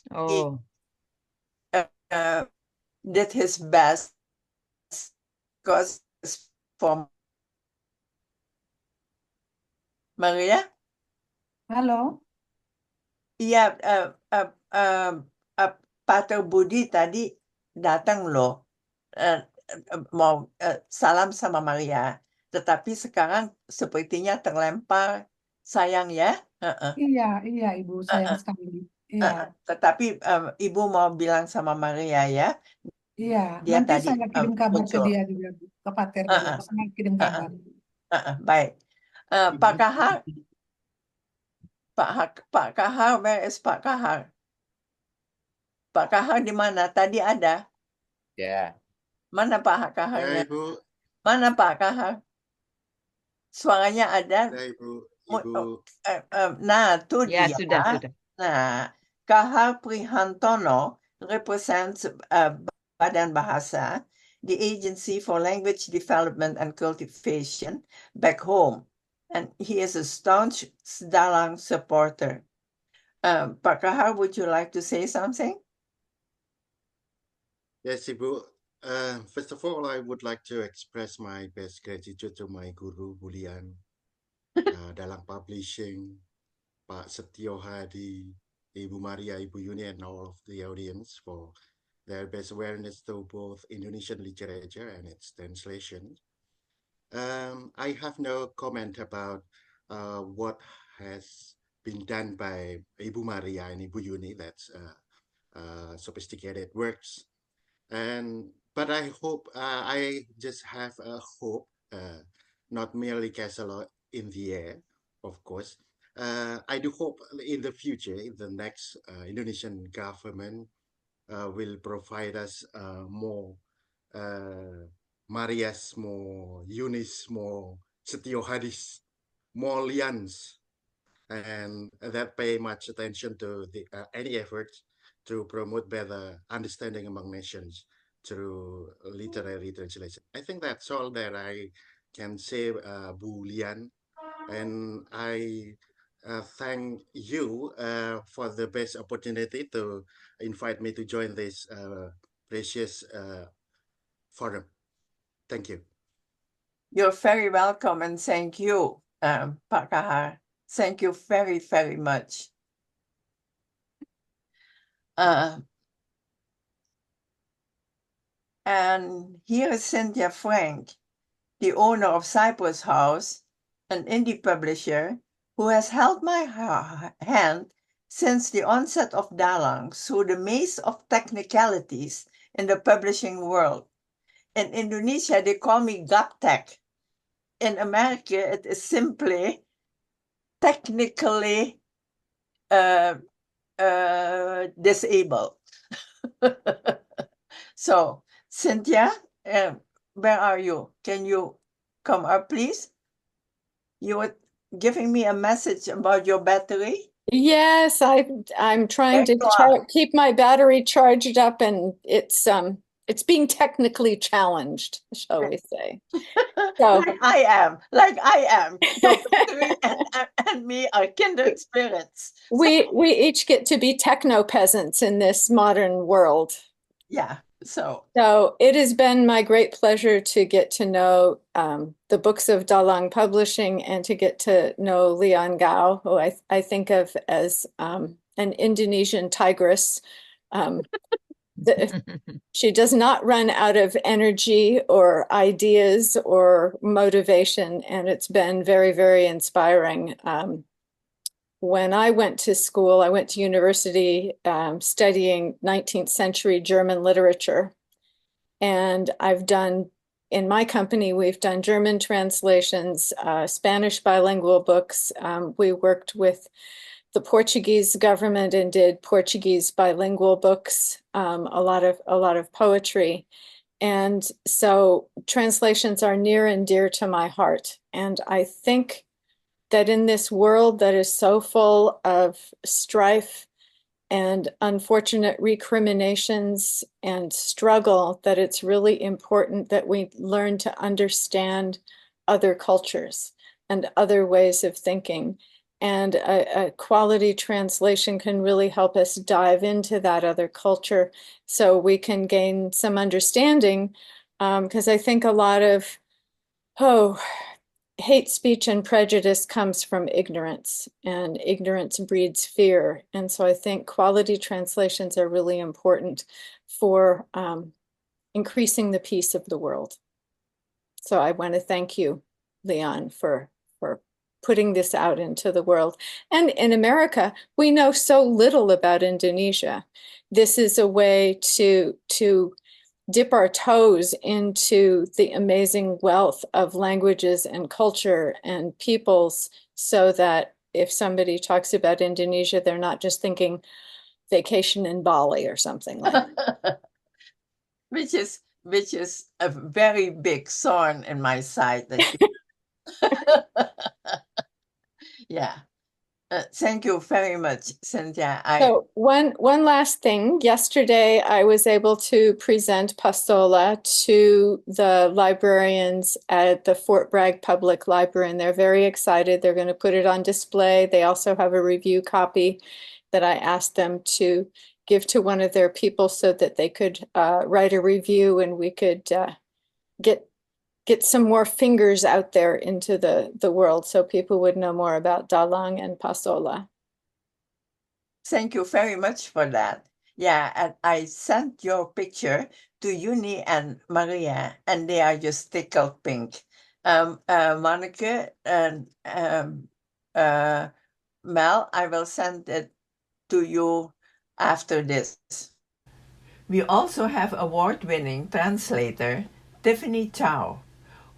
Oh, Did his best because for Maria. Halo, Iya, Pater Budi tadi datang loh, mau salam sama Maria, tetapi sekarang sepertinya terlempar. Sayang ya. iya Ibu, sayang sekali. Iya, Tetapi Ibu mau bilang sama Maria ya, iya. dia Nanti tadi saya kirim kabar ke muncul. dia juga, Bu. Ke Pater juga. Saya kirim kabar. Baik. Pak Kahar, Pak Kahar, where is Pak Kahar? Pak Kahar di mana? Tadi ada. Yeah. Mana Pak Ya, Kaharnya? Ibu. Mana Pak Kahar? Suaranya ada. Ya, Ibu. Nah, itu ya dia. sudah. Nah, Kahar Prihantono represents Badan Bahasa, the Agency for Language Development and Cultivation back home. And he is a staunch Dalang supporter. Pak Kahar, would you like to say something? Yes, Ibu. First of all, I would like to express my best gratitude to my guru Bulian, Dalang Publishing, Pak Setio Hadi, Ibu Maria, Ibu Yuni, and all of the audience for their best awareness to both Indonesian literature and its translation. I have no comment about what has been done by Ibu Maria and Ibu Yuni. That's sophisticated works. But I hope, I just have a hope, not merely castle in the air, of course. I do hope in the future, the next Indonesian government will provide us more Marias, more Yunis, more Setio Hadis, more Lians, and that pay much attention to the any efforts to promote better understanding among nations through literary translation. I think that's all that I can say, Bu Lian, and I thank you for the best opportunity to invite me to join this precious forum. Thank you. You're very welcome and thank you, Pak Kahar. Thank you very, very much. And here is Cynthia Frank, the owner of Cypress House, an indie publisher who has held my hand since the onset of Dalang through the maze of technicalities in the publishing world. In Indonesia, they call me Gaptek. In America, it is simply technically disabled. So, Cynthia, where are you? Can you come up, please? You were giving me a message about your battery. Yes, I'm trying There to you are. keep my battery charged up, and it's being technically challenged, shall we say. So Like I am. Your battery and me are kindred spirits. we each get to be techno peasants in this modern world. Yeah. So it has been my great pleasure to get to know the books of Dalang Publishing and to get to know Lian Gao, who I think of as an Indonesian tigress. She does not run out of energy or ideas or motivation, and it's been very, very inspiring. When I went to school, I went to university studying 19th century German literature. And in my company, we've done German translations, Spanish bilingual books. We worked with the Portuguese government and did Portuguese bilingual books, a lot of poetry. And so translations are near and dear to my heart. And I think that in this world that is so full of strife and unfortunate recriminations and struggle, that it's really important that we learn to understand other cultures and other ways of thinking. And a quality translation can really help us dive into that other culture so we can gain some understanding. Because I think a lot of, hate speech and prejudice comes from ignorance, and ignorance breeds fear. And so I think quality translations are really important for increasing the peace of the world. So I want to thank you, Leon, for putting this out into the world. And in America, we know so little about Indonesia. This is a way to dip our toes into the amazing wealth of languages and culture and peoples, so that if somebody talks about Indonesia, they're not just thinking vacation in Bali or something like that. which is a very big thorn in my side. That yeah. Thank you very much, Cynthia. So one last thing. Yesterday, I was able to present Pasola to the librarians at the Fort Bragg Public Library, and they're very excited. They're going to put it on display. They also have a review copy that I asked them to give to one of their people so that they could write a review, and we could get some more fingers out there into the world so people would know more about Dalang and Pasola. Thank you very much for that. Yeah, and I sent your picture to Uni and Maria, and they are just tickled pink. Monica and Mel, I will send it to you after this. We also have award-winning translator Tiffany Chow,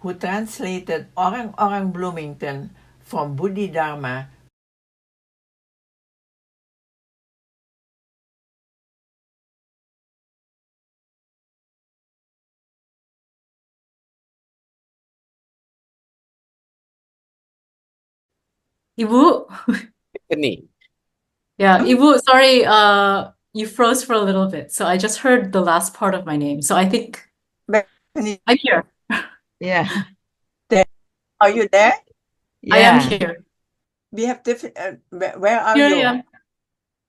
who translated Orang-Orang Bloomington from Bodhidharma. Ibu, Tiffany. yeah, Ibu, sorry, you froze for a little bit. So I just heard the last part of my name. So I think Bethany, I'm here. Yeah. are you there? I am Yeah. here. We have Tiffany. Where are Here you?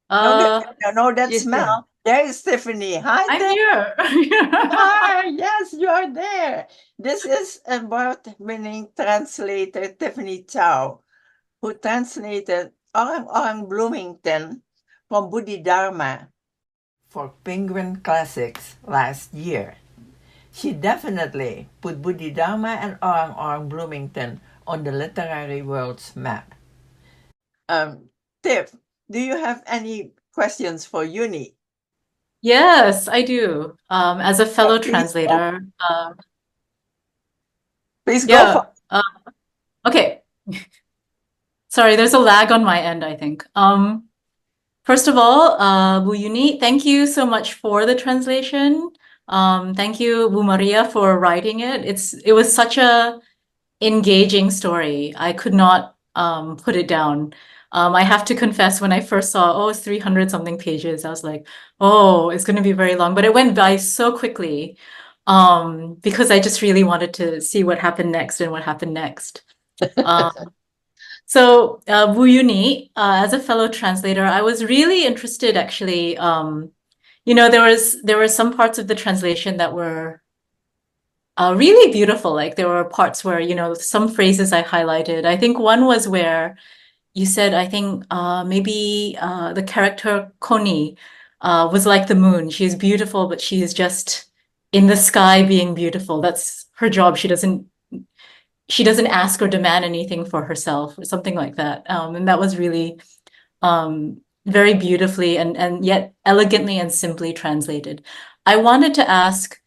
I am. No, that's She's Mel. There is Tiffany. Hi, I'm Tiffany. here. Hi, yes, you are there. This is award-winning translator Tiffany Chow, who translated Orang-Orang Bloomington from Bodhidharma for Penguin Classics last year. She definitely put Bodhidharma and Orang-Orang Bloomington on the literary world's map. Tiff, do you have any questions for Uni? Yes, I do. As a fellow Please go. translator, Please go yeah. for Okay. Sorry, there's a lag on my end, I think. First of all, Bu Uni, thank you so much for the translation. Thank you, Bu Maria, for writing it. It was such a engaging story. I could not put it down. I have to confess, when I first saw, it's 300 something pages, I was like, oh, it's going to be very long. But it went by so quickly because I just really wanted to see what happened next and what happened next. So, Bu Uni, as a fellow translator, I was really interested, actually. There were some parts of the translation that were really beautiful. Like there were parts where, some phrases I highlighted. I think one was where you said, I think maybe the character Connie was like the moon. She is beautiful, but she is just in the sky being beautiful. That's her job. She doesn't ask or demand anything for herself or something like that. And that was really very beautifully and yet elegantly and simply translated. I wanted to ask,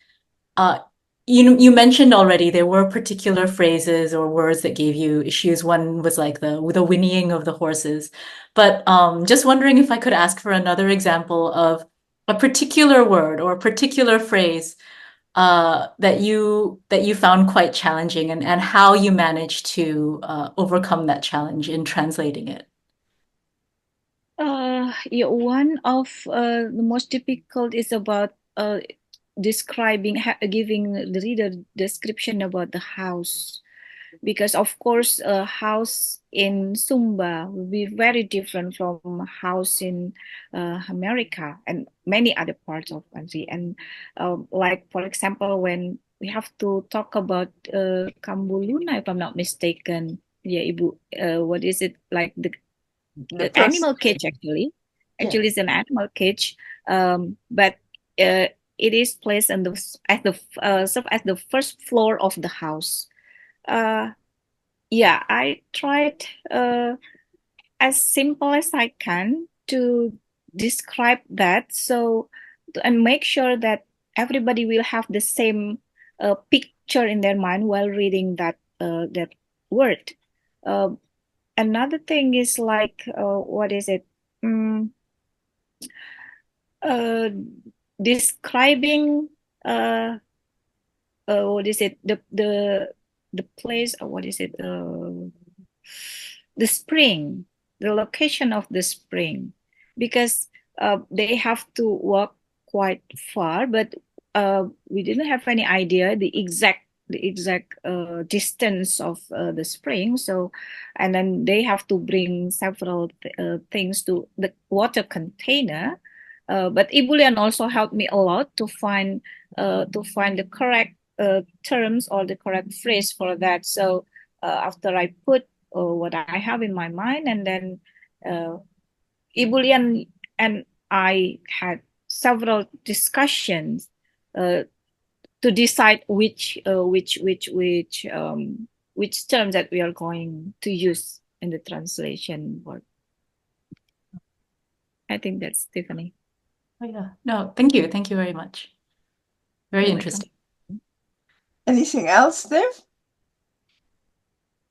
you mentioned already there were particular phrases or words that gave you issues. One was like the whinnying of the horses. But just wondering if I could ask for another example of a particular word or a particular phrase that you found quite challenging, and how you managed to overcome that challenge in translating it. Yeah, one of the most difficult is about describing, giving the reader description about the house, because of course a house in Sumba will be very different from a house in America and many other parts of country. And like for example, when we have to talk about Kambuluna, if I'm not mistaken, yeah, Ibu, what is it, like the The animal first, cage actually. yeah. Actually, it's an animal cage, but it is placed on the at the first floor of the house. Yeah, I tried as simple as I can to describe that, so and make sure that everybody will have the same picture in their mind while reading that word. Another thing is like what is it? Describing what is it? The place, or what is it? The spring, the location of the spring, because they have to walk quite far, but we didn't have any idea the exact distance of the spring. So, and then they have to bring several things to the water container. But Ibu Lian also helped me a lot to find the correct terms or the correct phrase for that. So after I put what I have in my mind, and then Ibu Lian and I had several discussions to decide which terms that we are going to use in the translation word. I think that's Tiffany. Oh, yeah. No, thank you. Thank you very much. Very You're interesting. Anything else, Steph?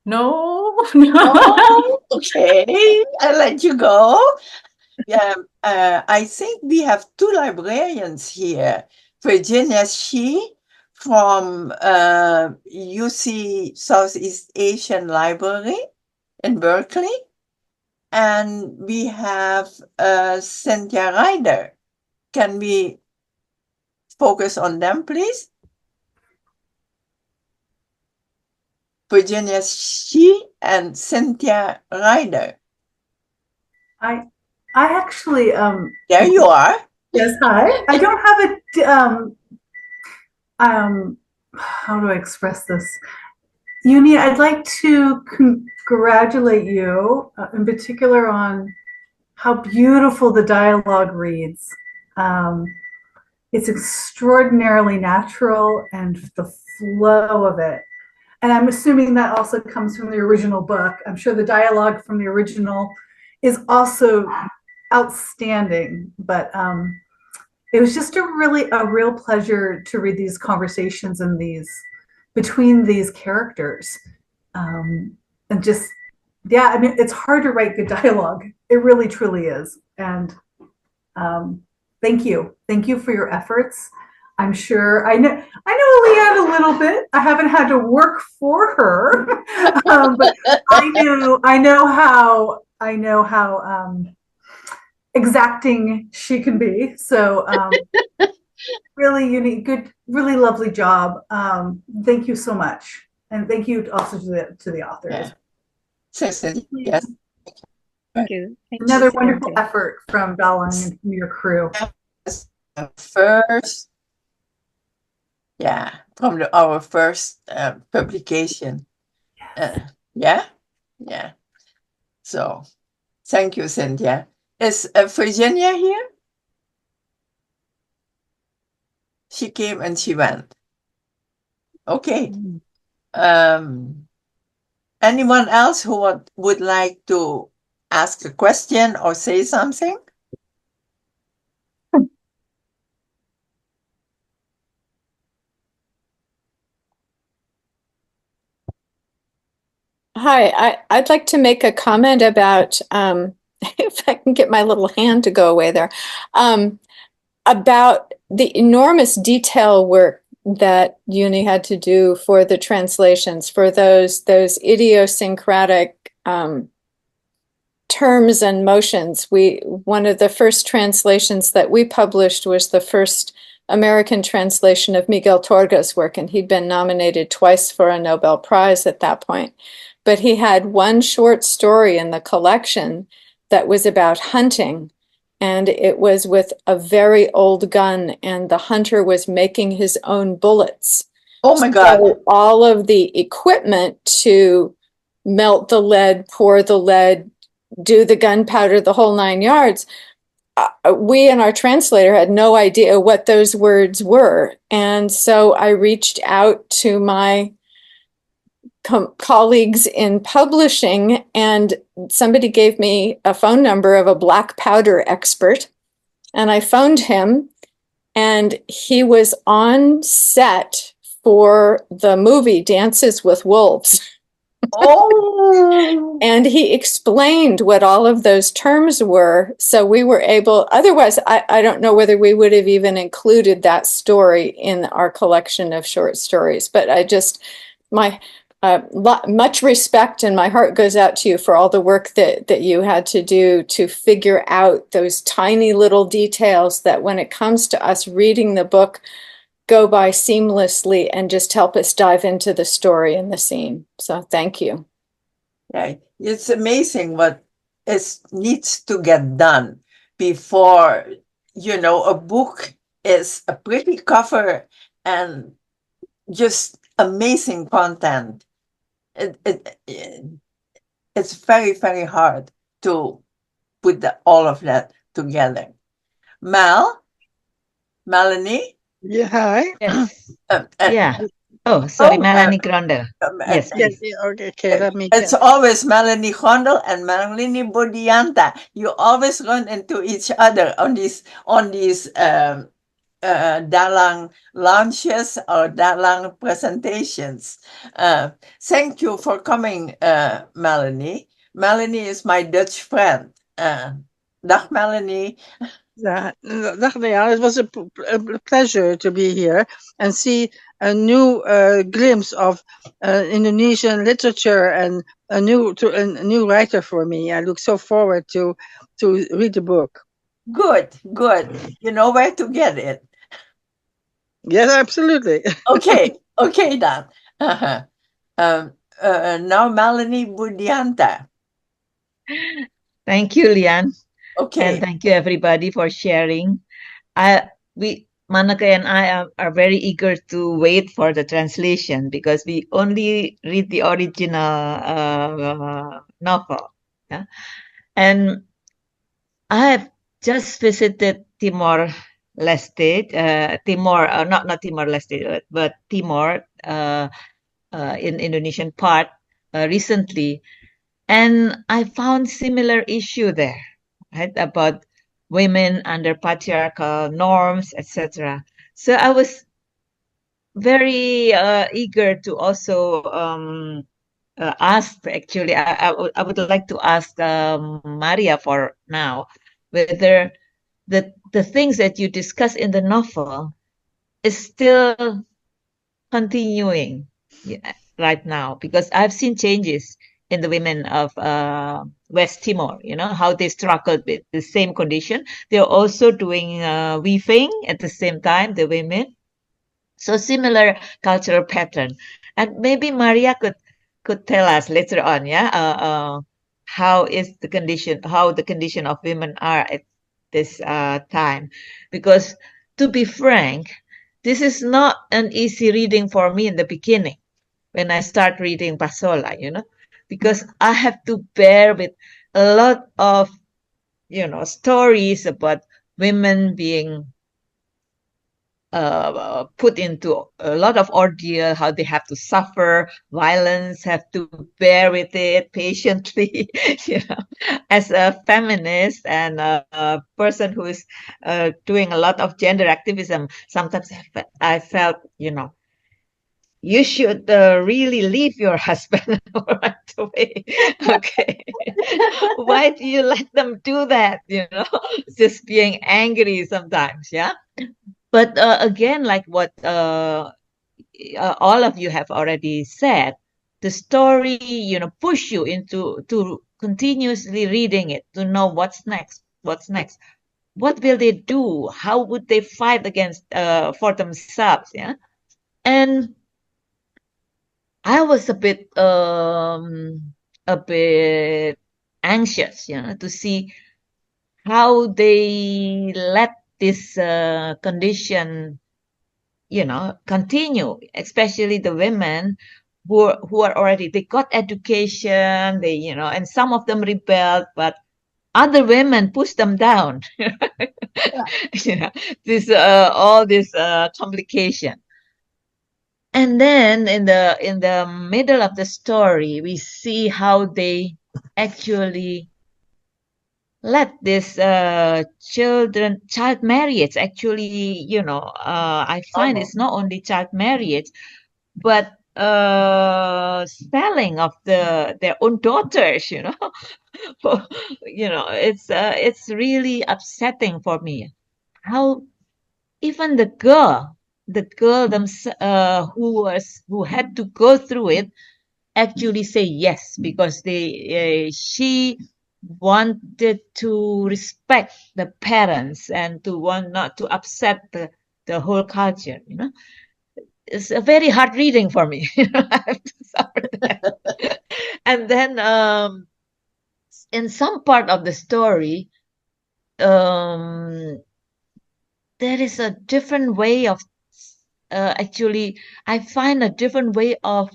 No, Oh, okay. I'll let you go. Yeah, I think we have two librarians here. Virginia Shi from UC Southeast Asian Library in Berkeley. And we have Cynthia Ryder. Can we focus on them, please? Virginia Shi and Cynthia Ryder. I actually There you are. yes, hi. I don't have a how do I express this? Uni, I'd like to congratulate you in particular on how beautiful the dialogue reads. It's extraordinarily natural, and the flow of it. And I'm assuming that also comes from the original book. I'm sure the dialogue from the original is also outstanding, but it was just a real pleasure to read these conversations and between these characters. And just, yeah, I mean, it's hard to write good dialogue. It really, truly is. And thank you. Thank you for your efforts. I'm sure I know Leanne a little bit. I haven't had to work for her, but I know how exacting she can be. So really unique, good, really lovely job. Thank you so much, and thank you also to the authors. Yeah. Yes. Thank you. Another wonderful effort from Dalang and from your crew. From our first publication. Yeah. So, thank you, Cynthia. Is Virginia here? She came and she went. Okay. Anyone else who would like to ask a question or say something? Hi, I'd like to make a comment about, if I can get my little hand to go away there, about the enormous detail work that Uni had to do for the translations, for those idiosyncratic terms and motions. One of the first translations that we published was the first American translation of Miguel Torga's work, and he'd been nominated twice for a Nobel Prize at that point. But he had one short story in the collection that was about hunting, and it was with a very old gun, and the hunter was making his own bullets. Oh my God. So all of the equipment to melt the lead, pour the lead, do the gunpowder, the whole 9 yards, we and our translator had no idea what those words were. And so I reached out to my colleagues in publishing, and somebody gave me a phone number of a black powder expert. And I phoned him, and he was on set for the movie Dances with Wolves. Oh, And he explained what all of those terms were. So we were able, otherwise, I don't know whether we would have even included that story in our collection of short stories. But I just, much respect, and my heart goes out to you for all the work that you had to do to figure out those tiny little details that when it comes to us reading the book, go by seamlessly and just help us dive into the story and the scene. So thank you. right. It's amazing what needs to get done before, a book is a pretty cover and just amazing content. It's very, very hard to put all of that together. Melanie? Yeah, hi. Yes. Yeah. Oh, sorry, Melanie Grondel. Yes, Yes, please. okay, let me It's always Melanie Grondel and Melanie Budianta. You always run into each other on these Dalang launches or Dalang presentations. Thank you for coming, Melanie. Melanie is my Dutch friend. Dag Melanie. Yeah, it was a pleasure to be here and see a new glimpse of Indonesian literature and a new writer for me. I look so forward to read the book. Good. You know where to get it. Yes, absolutely. Okay, Dan. Now Melanie Budianta. Thank you, Lian. Okay. And thank you everybody for sharing. Manaka and I are very eager to wait for the translation because we only read the original novel. Yeah? And I have just visited Timor-Leste, not Timor-Leste, but Timor in Indonesian part recently, and I found similar issue there, right, about women under patriarchal norms, etc. So I was very eager to also ask. Actually, I would like to ask Maria for now whether the things that you discuss in the novel is still continuing right now, because I've seen changes in the women of West Timor, how they struggled with the same condition. They're also doing weaving at the same time, the women. So similar cultural pattern. And maybe Maria could tell us later on, how the condition of women are at this time. Because to be frank, this is not an easy reading for me in the beginning when I start reading Pasola, because I have to bear with a lot of, stories about women being put into a lot of ordeal, how they have to suffer violence, have to bear with it patiently. As a feminist and a person who is doing a lot of gender activism, sometimes I felt, you should really leave your husband right away. Okay. Why do you let them do that? Just being angry sometimes. Yeah. But again, like what all of you have already said, the story, push you into to continuously reading it to know what's next. What will they do? How would they fight against for themselves? Yeah. And I was a bit anxious, to see how they let this condition, continue, especially the women who are already, they got education, and some of them rebelled, but other women push them down. This all this complication. And then in the middle of the story, we see how they actually let this child marriage. Actually, I find it's not only child marriage, but selling of their own daughters. It's really upsetting for me how even the girl who had to go through it actually say yes, because she wanted to respect the parents and to want not to upset the whole culture. It's a very hard reading for me. I have to suffer that. And then in some part of the story, there is a different way of actually, I find a different way of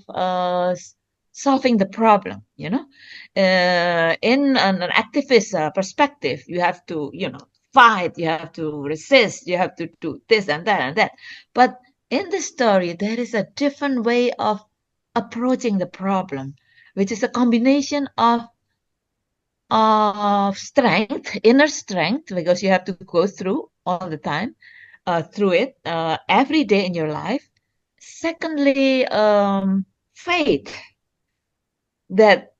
solving the problem. In an activist perspective, you have to, fight, you have to resist, you have to do this and that and that. But in the story, there is a different way of approaching the problem, which is a combination of strength, inner strength, because you have to go through all the time, through it every day in your life. Secondly, faith that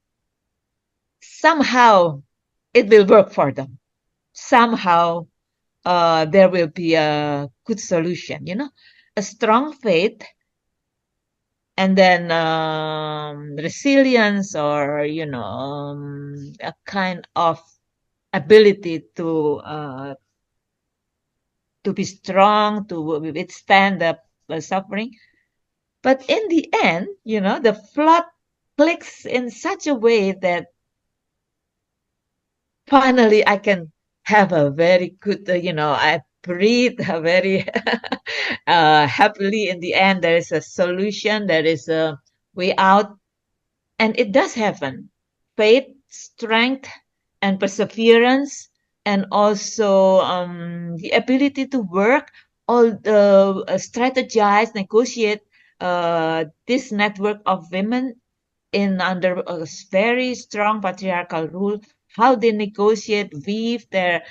somehow it will work for them. Somehow there will be a good solution, a strong faith, and then resilience, or a kind of ability to be strong, to withstand the suffering. But in the end, the plot clicks in such a way that finally I can have a very good, I breathe very happily. In the end, there is a solution, there is a way out, and it does happen. Faith, strength, and perseverance, and also the ability to work, all the strategize, negotiate this network of women under a very strong patriarchal rule, how they negotiate, weave their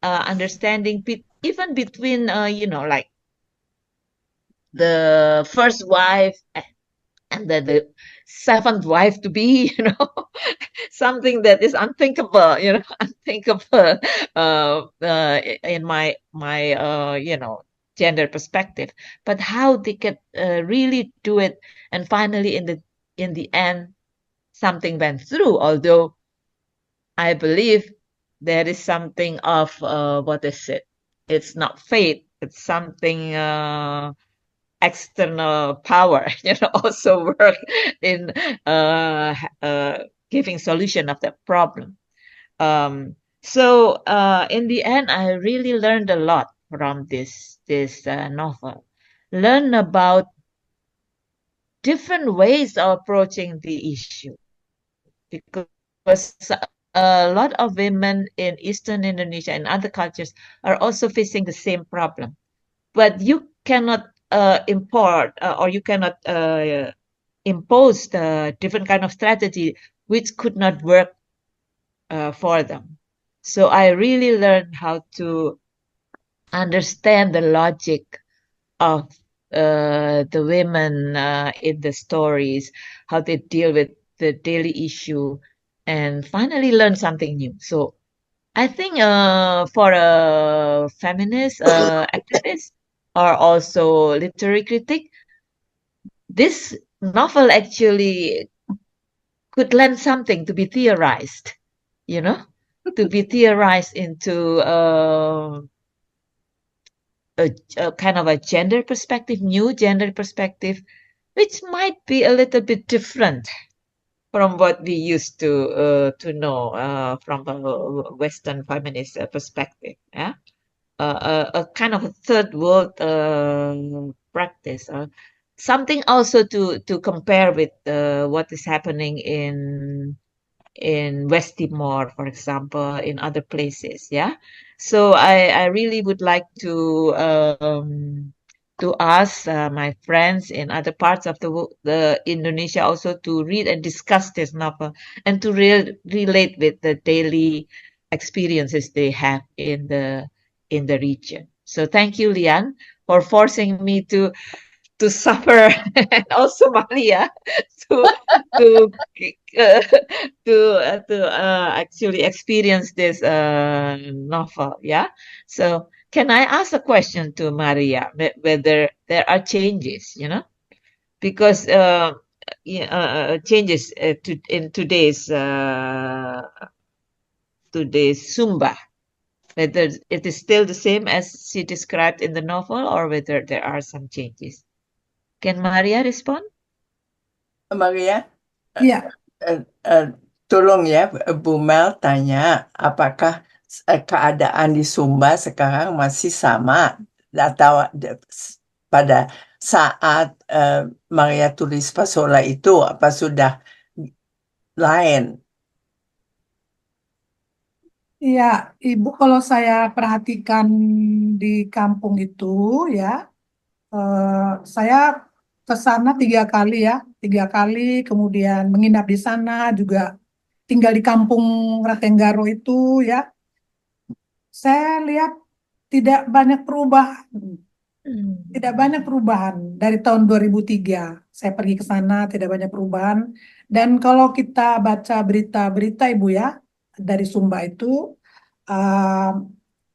understanding, even between, like the first wife and the seventh wife to be, something that is unthinkable, unthinkable in my gender perspective. But how they could really do it, and finally in the end, something went through. Although I believe there is something of what is it? It's not fate. It's something external power, also work in giving solution of that problem. So in the end, I really learned a lot from this novel. Learn about different ways of approaching the issue, because a lot of women in Eastern Indonesia and other cultures are also facing the same problem. But you cannot import or you cannot impose the different kind of strategy which could not work for them. So I really learned how to understand the logic of the women in the stories, how they deal with the daily issue, and finally learn something new. So I think for a feminist activist or also literary critic, this novel actually could lend something to be theorized, you know, to be theorized into a kind of a gender perspective, new gender perspective, which might be a little bit different from what we used to know from a Western feminist perspective. Yeah, a kind of a third world practice, something also to compare with what is happening in West Timor, for example, in other places. Yeah, so I really would like to ask my friends in other parts of the Indonesia also to read and discuss this novel and to relate with the daily experiences they have in the region. So thank you, Lian, for forcing me to suffer, and also Maria to to actually experience this novel. Yeah. So can I ask a question to Maria whether there are changes? Because changes in today's Sumba. Whether it is still the same as she described in the novel, or whether there are some changes. Can Maria respond? Maria, Iya, tolong ya Bu Mel tanya apakah keadaan di Sumba sekarang masih sama atau pada saat Maria tulis Pasola itu apa sudah lain? iya, Ibu, kalau saya perhatikan di kampung itu ya, saya ke sana 3 kali ya, 3 kali, kemudian menginap di sana juga, tinggal di kampung Ratenggaro itu ya. Saya lihat tidak banyak perubahan. Tidak banyak perubahan dari tahun 2003. Saya pergi ke sana, tidak banyak perubahan. Dan kalau kita baca berita-berita Ibu ya, dari Sumba itu,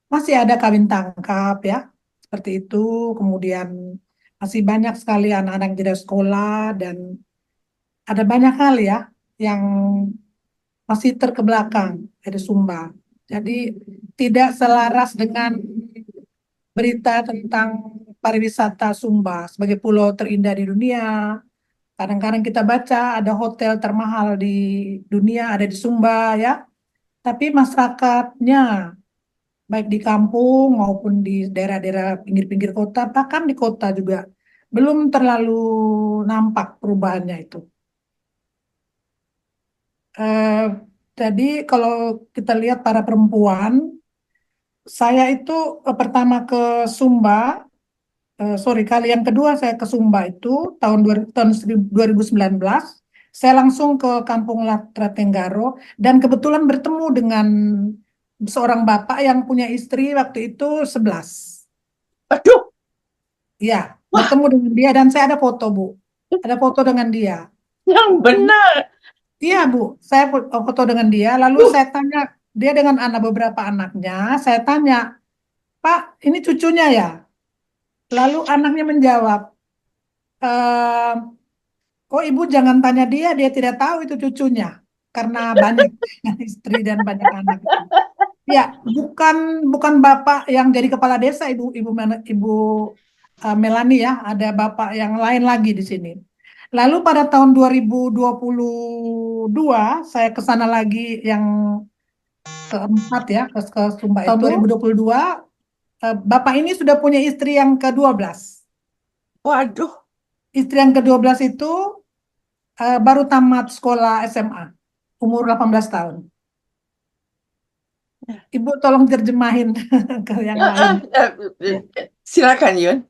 masih ada kawin tangkap ya, seperti itu. Kemudian masih banyak sekali anak-anak yang tidak sekolah, dan ada banyak hal ya yang masih terkebelakang dari Sumba. Jadi tidak selaras dengan berita tentang pariwisata Sumba sebagai pulau terindah di dunia. Kadang-kadang kita baca ada hotel termahal di dunia ada di Sumba ya. Tapi masyarakatnya baik di kampung maupun di daerah-daerah pinggir-pinggir kota, bahkan di kota juga belum terlalu nampak perubahannya itu. Jadi kalau kita lihat para perempuan, saya itu pertama ke Sumba, kali yang kedua saya ke Sumba itu tahun 2019, saya langsung ke Kampung Ratenggaro dan kebetulan bertemu dengan seorang bapak yang punya istri waktu itu 11. Aduh, Ya, bertemu dengan dia dan saya ada foto, Bu. Ada foto dengan dia. yang benar. Iya, Bu. Saya foto dengan dia, lalu saya tanya, dia dengan beberapa anaknya, saya tanya, Pak, ini cucunya ya? Lalu anaknya menjawab, oh Ibu jangan tanya dia tidak tahu itu cucunya. Karena banyak istri dan banyak anak. Ya, bukan bapak yang jadi kepala desa, Ibu Melani ya, ada bapak yang lain lagi di sini. Lalu pada tahun 2022 saya ke sana lagi yang keempat ya, ke Sumba. Tahun 2022 bapak ini sudah punya istri yang ke-12. Waduh, Istri yang ke-12 itu baru tamat sekolah SMA, umur 18 tahun. Ibu tolong terjemahin ke yang lain. Silakan Yun.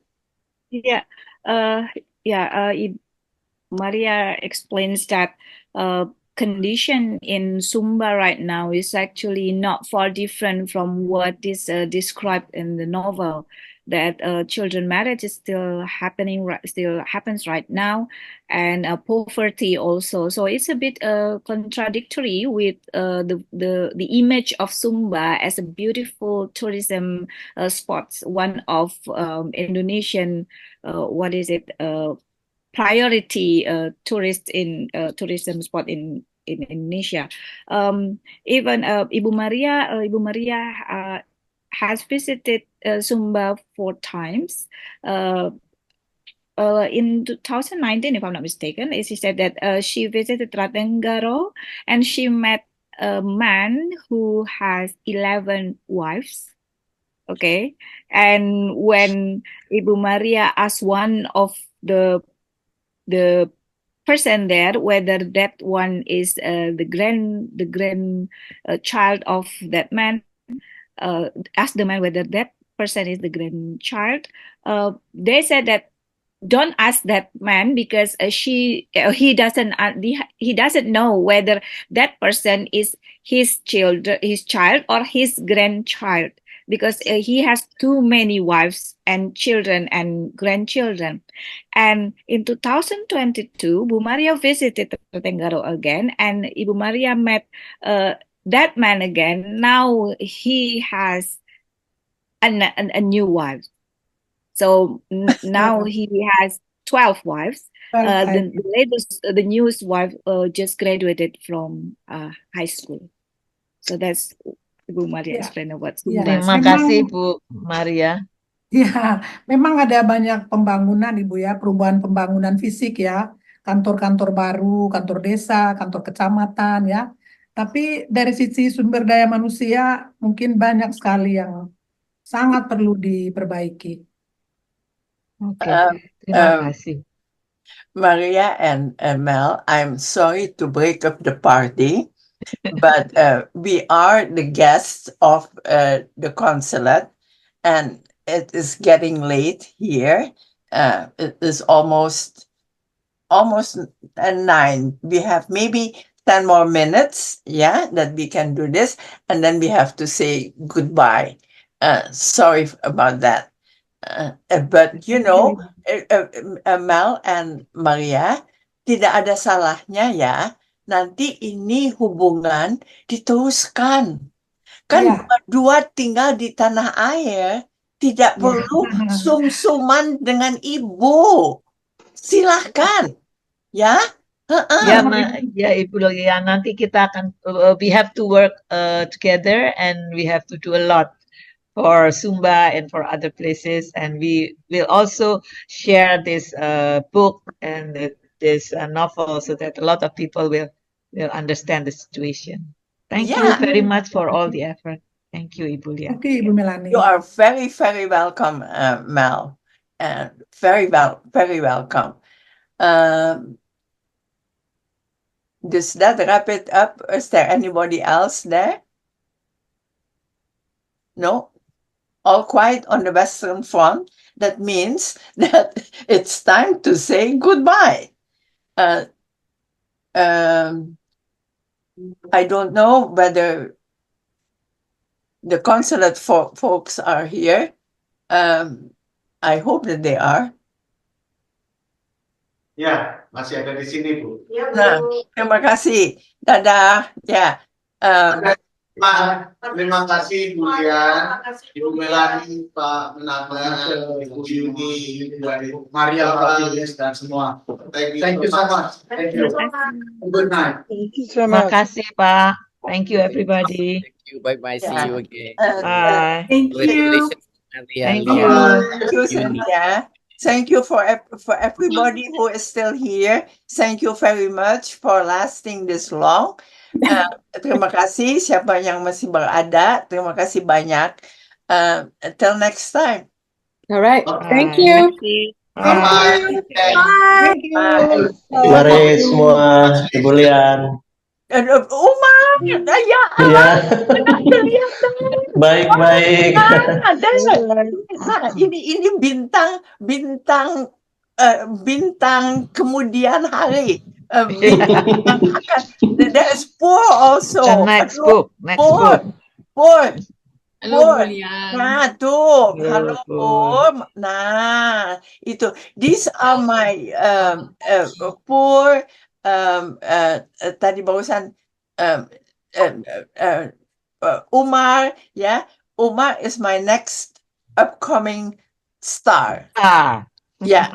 Yeah, Maria explains that condition in Sumba right now is actually not far different from what is described in the novel. that children marriage is still happening, still happens right now, and poverty also. So it's a bit contradictory with the image of Sumba as a beautiful tourism spots, one of Indonesian priority tourist in tourism spot in Indonesia. Even Ibu Maria has visited Sumba 4 times. In 2019, if I'm not mistaken, she said that she visited Ratenggaro and she met a man who has 11 wives. Okay, and when Ibu Maria asked one of the person there whether that one is the child of that man, asked the man whether that person is the grandchild. They said that don't ask that man because he doesn't know whether that person is his child or his grandchild, because he has too many wives and children and grandchildren. And in 2022, Bu Maria visited Ratenggaro again, and Ibu Maria met that man again. Now he has a new wife. So now he has 12 wives. The newest wife just graduated from high school. So that's Bu Maria explain about Sumba. Terima kasih Bu Maria. Ya, memang ada banyak pembangunan Ibu ya, perubahan pembangunan fisik ya, kantor-kantor baru, kantor desa, kantor kecamatan ya. Tapi dari sisi sumber daya manusia mungkin banyak sekali yang sangat perlu diperbaiki. Oke, terima kasih. Maria and Mel, I'm sorry to break up the party, but we are the guests of the consulate, and it is getting late here. It is almost 9. We have maybe 10 more minutes, that we can do this, and then we have to say goodbye. Sorry about that. But Mel and Maria, tidak ada salahnya ya, nanti ini hubungan diteruskan. Kan dua tinggal di tanah air, tidak perlu sum-suman dengan ibu. Silahkan, ya. Ya Ibu Logia, nanti kita akan we have to work together and we have to do a lot for Sumba and for other places, and we will also share this book and this novel so that a lot of people will understand the situation. Thank you very much for all the effort. Thank you, Ibu Lia. Okay, Ibu Melanie. You are very, very welcome, Mel, and very welcome. Does that wrap it up? Is there anybody else there? No? All quiet on the Western Front. That means that it's time to say goodbye. I don't know whether the consulate folks are here. I hope that they are. Ya, masih ada di sini, Bu. Nah, terima kasih. Dadah. Ya. Terima kasih Bu Lian, Ibu Melanie, Pak Menama, Ibu Yuni, Ibu Maria, Pak Ilyas, dan semua. Thank you so much. Thank you. Good night. Terima kasih Pak. Thank you everybody. Thank you. Bye-bye. See you again. Bye. Thank you. Thank you. Thank you, Cynthia. Thank you for everybody who is still here. Thank you very much for lasting this long. Terima kasih siapa yang masih berada. Terima kasih banyak. Until next time. All right. Thank you. Bye. Bye. Mari semua, Ibu Lian. Uma, ya, kelihatan. Baik-baik. Ini bintang kemudian hari. There's Pur also. The next book. Pur. Halo Bu Pur. Lian. Nah, tuh. Halo, Halo, Pur. Pur. Nah, itu. These are my Pur. Tadi barusan Umar, ya. Umar is my next upcoming star. Ya,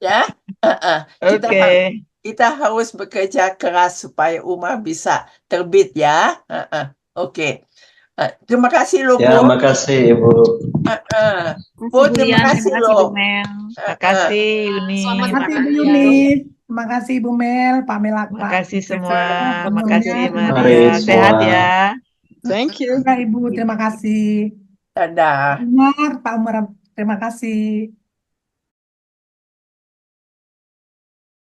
ya. Kita Oke. kita harus bekerja keras supaya Umar bisa terbit ya. Oke. Terima kasih loh, Ya, Bu. makasih Ibu. Bu, Bu terima Lian, kasih terima kasih Bu loh. Mel. Makasih Yuni. Selamat Terima kasih Bu berkarya. Yuni. Terima kasih Bu Mel, Pak Melak, Pak. Makasih semua. Semuanya. Makasih Terima Maria. Mari Sehat semua. ya. Thank you. kasih Ibu, terima kasih. Dadah. Umar, Pak Umar, terima kasih.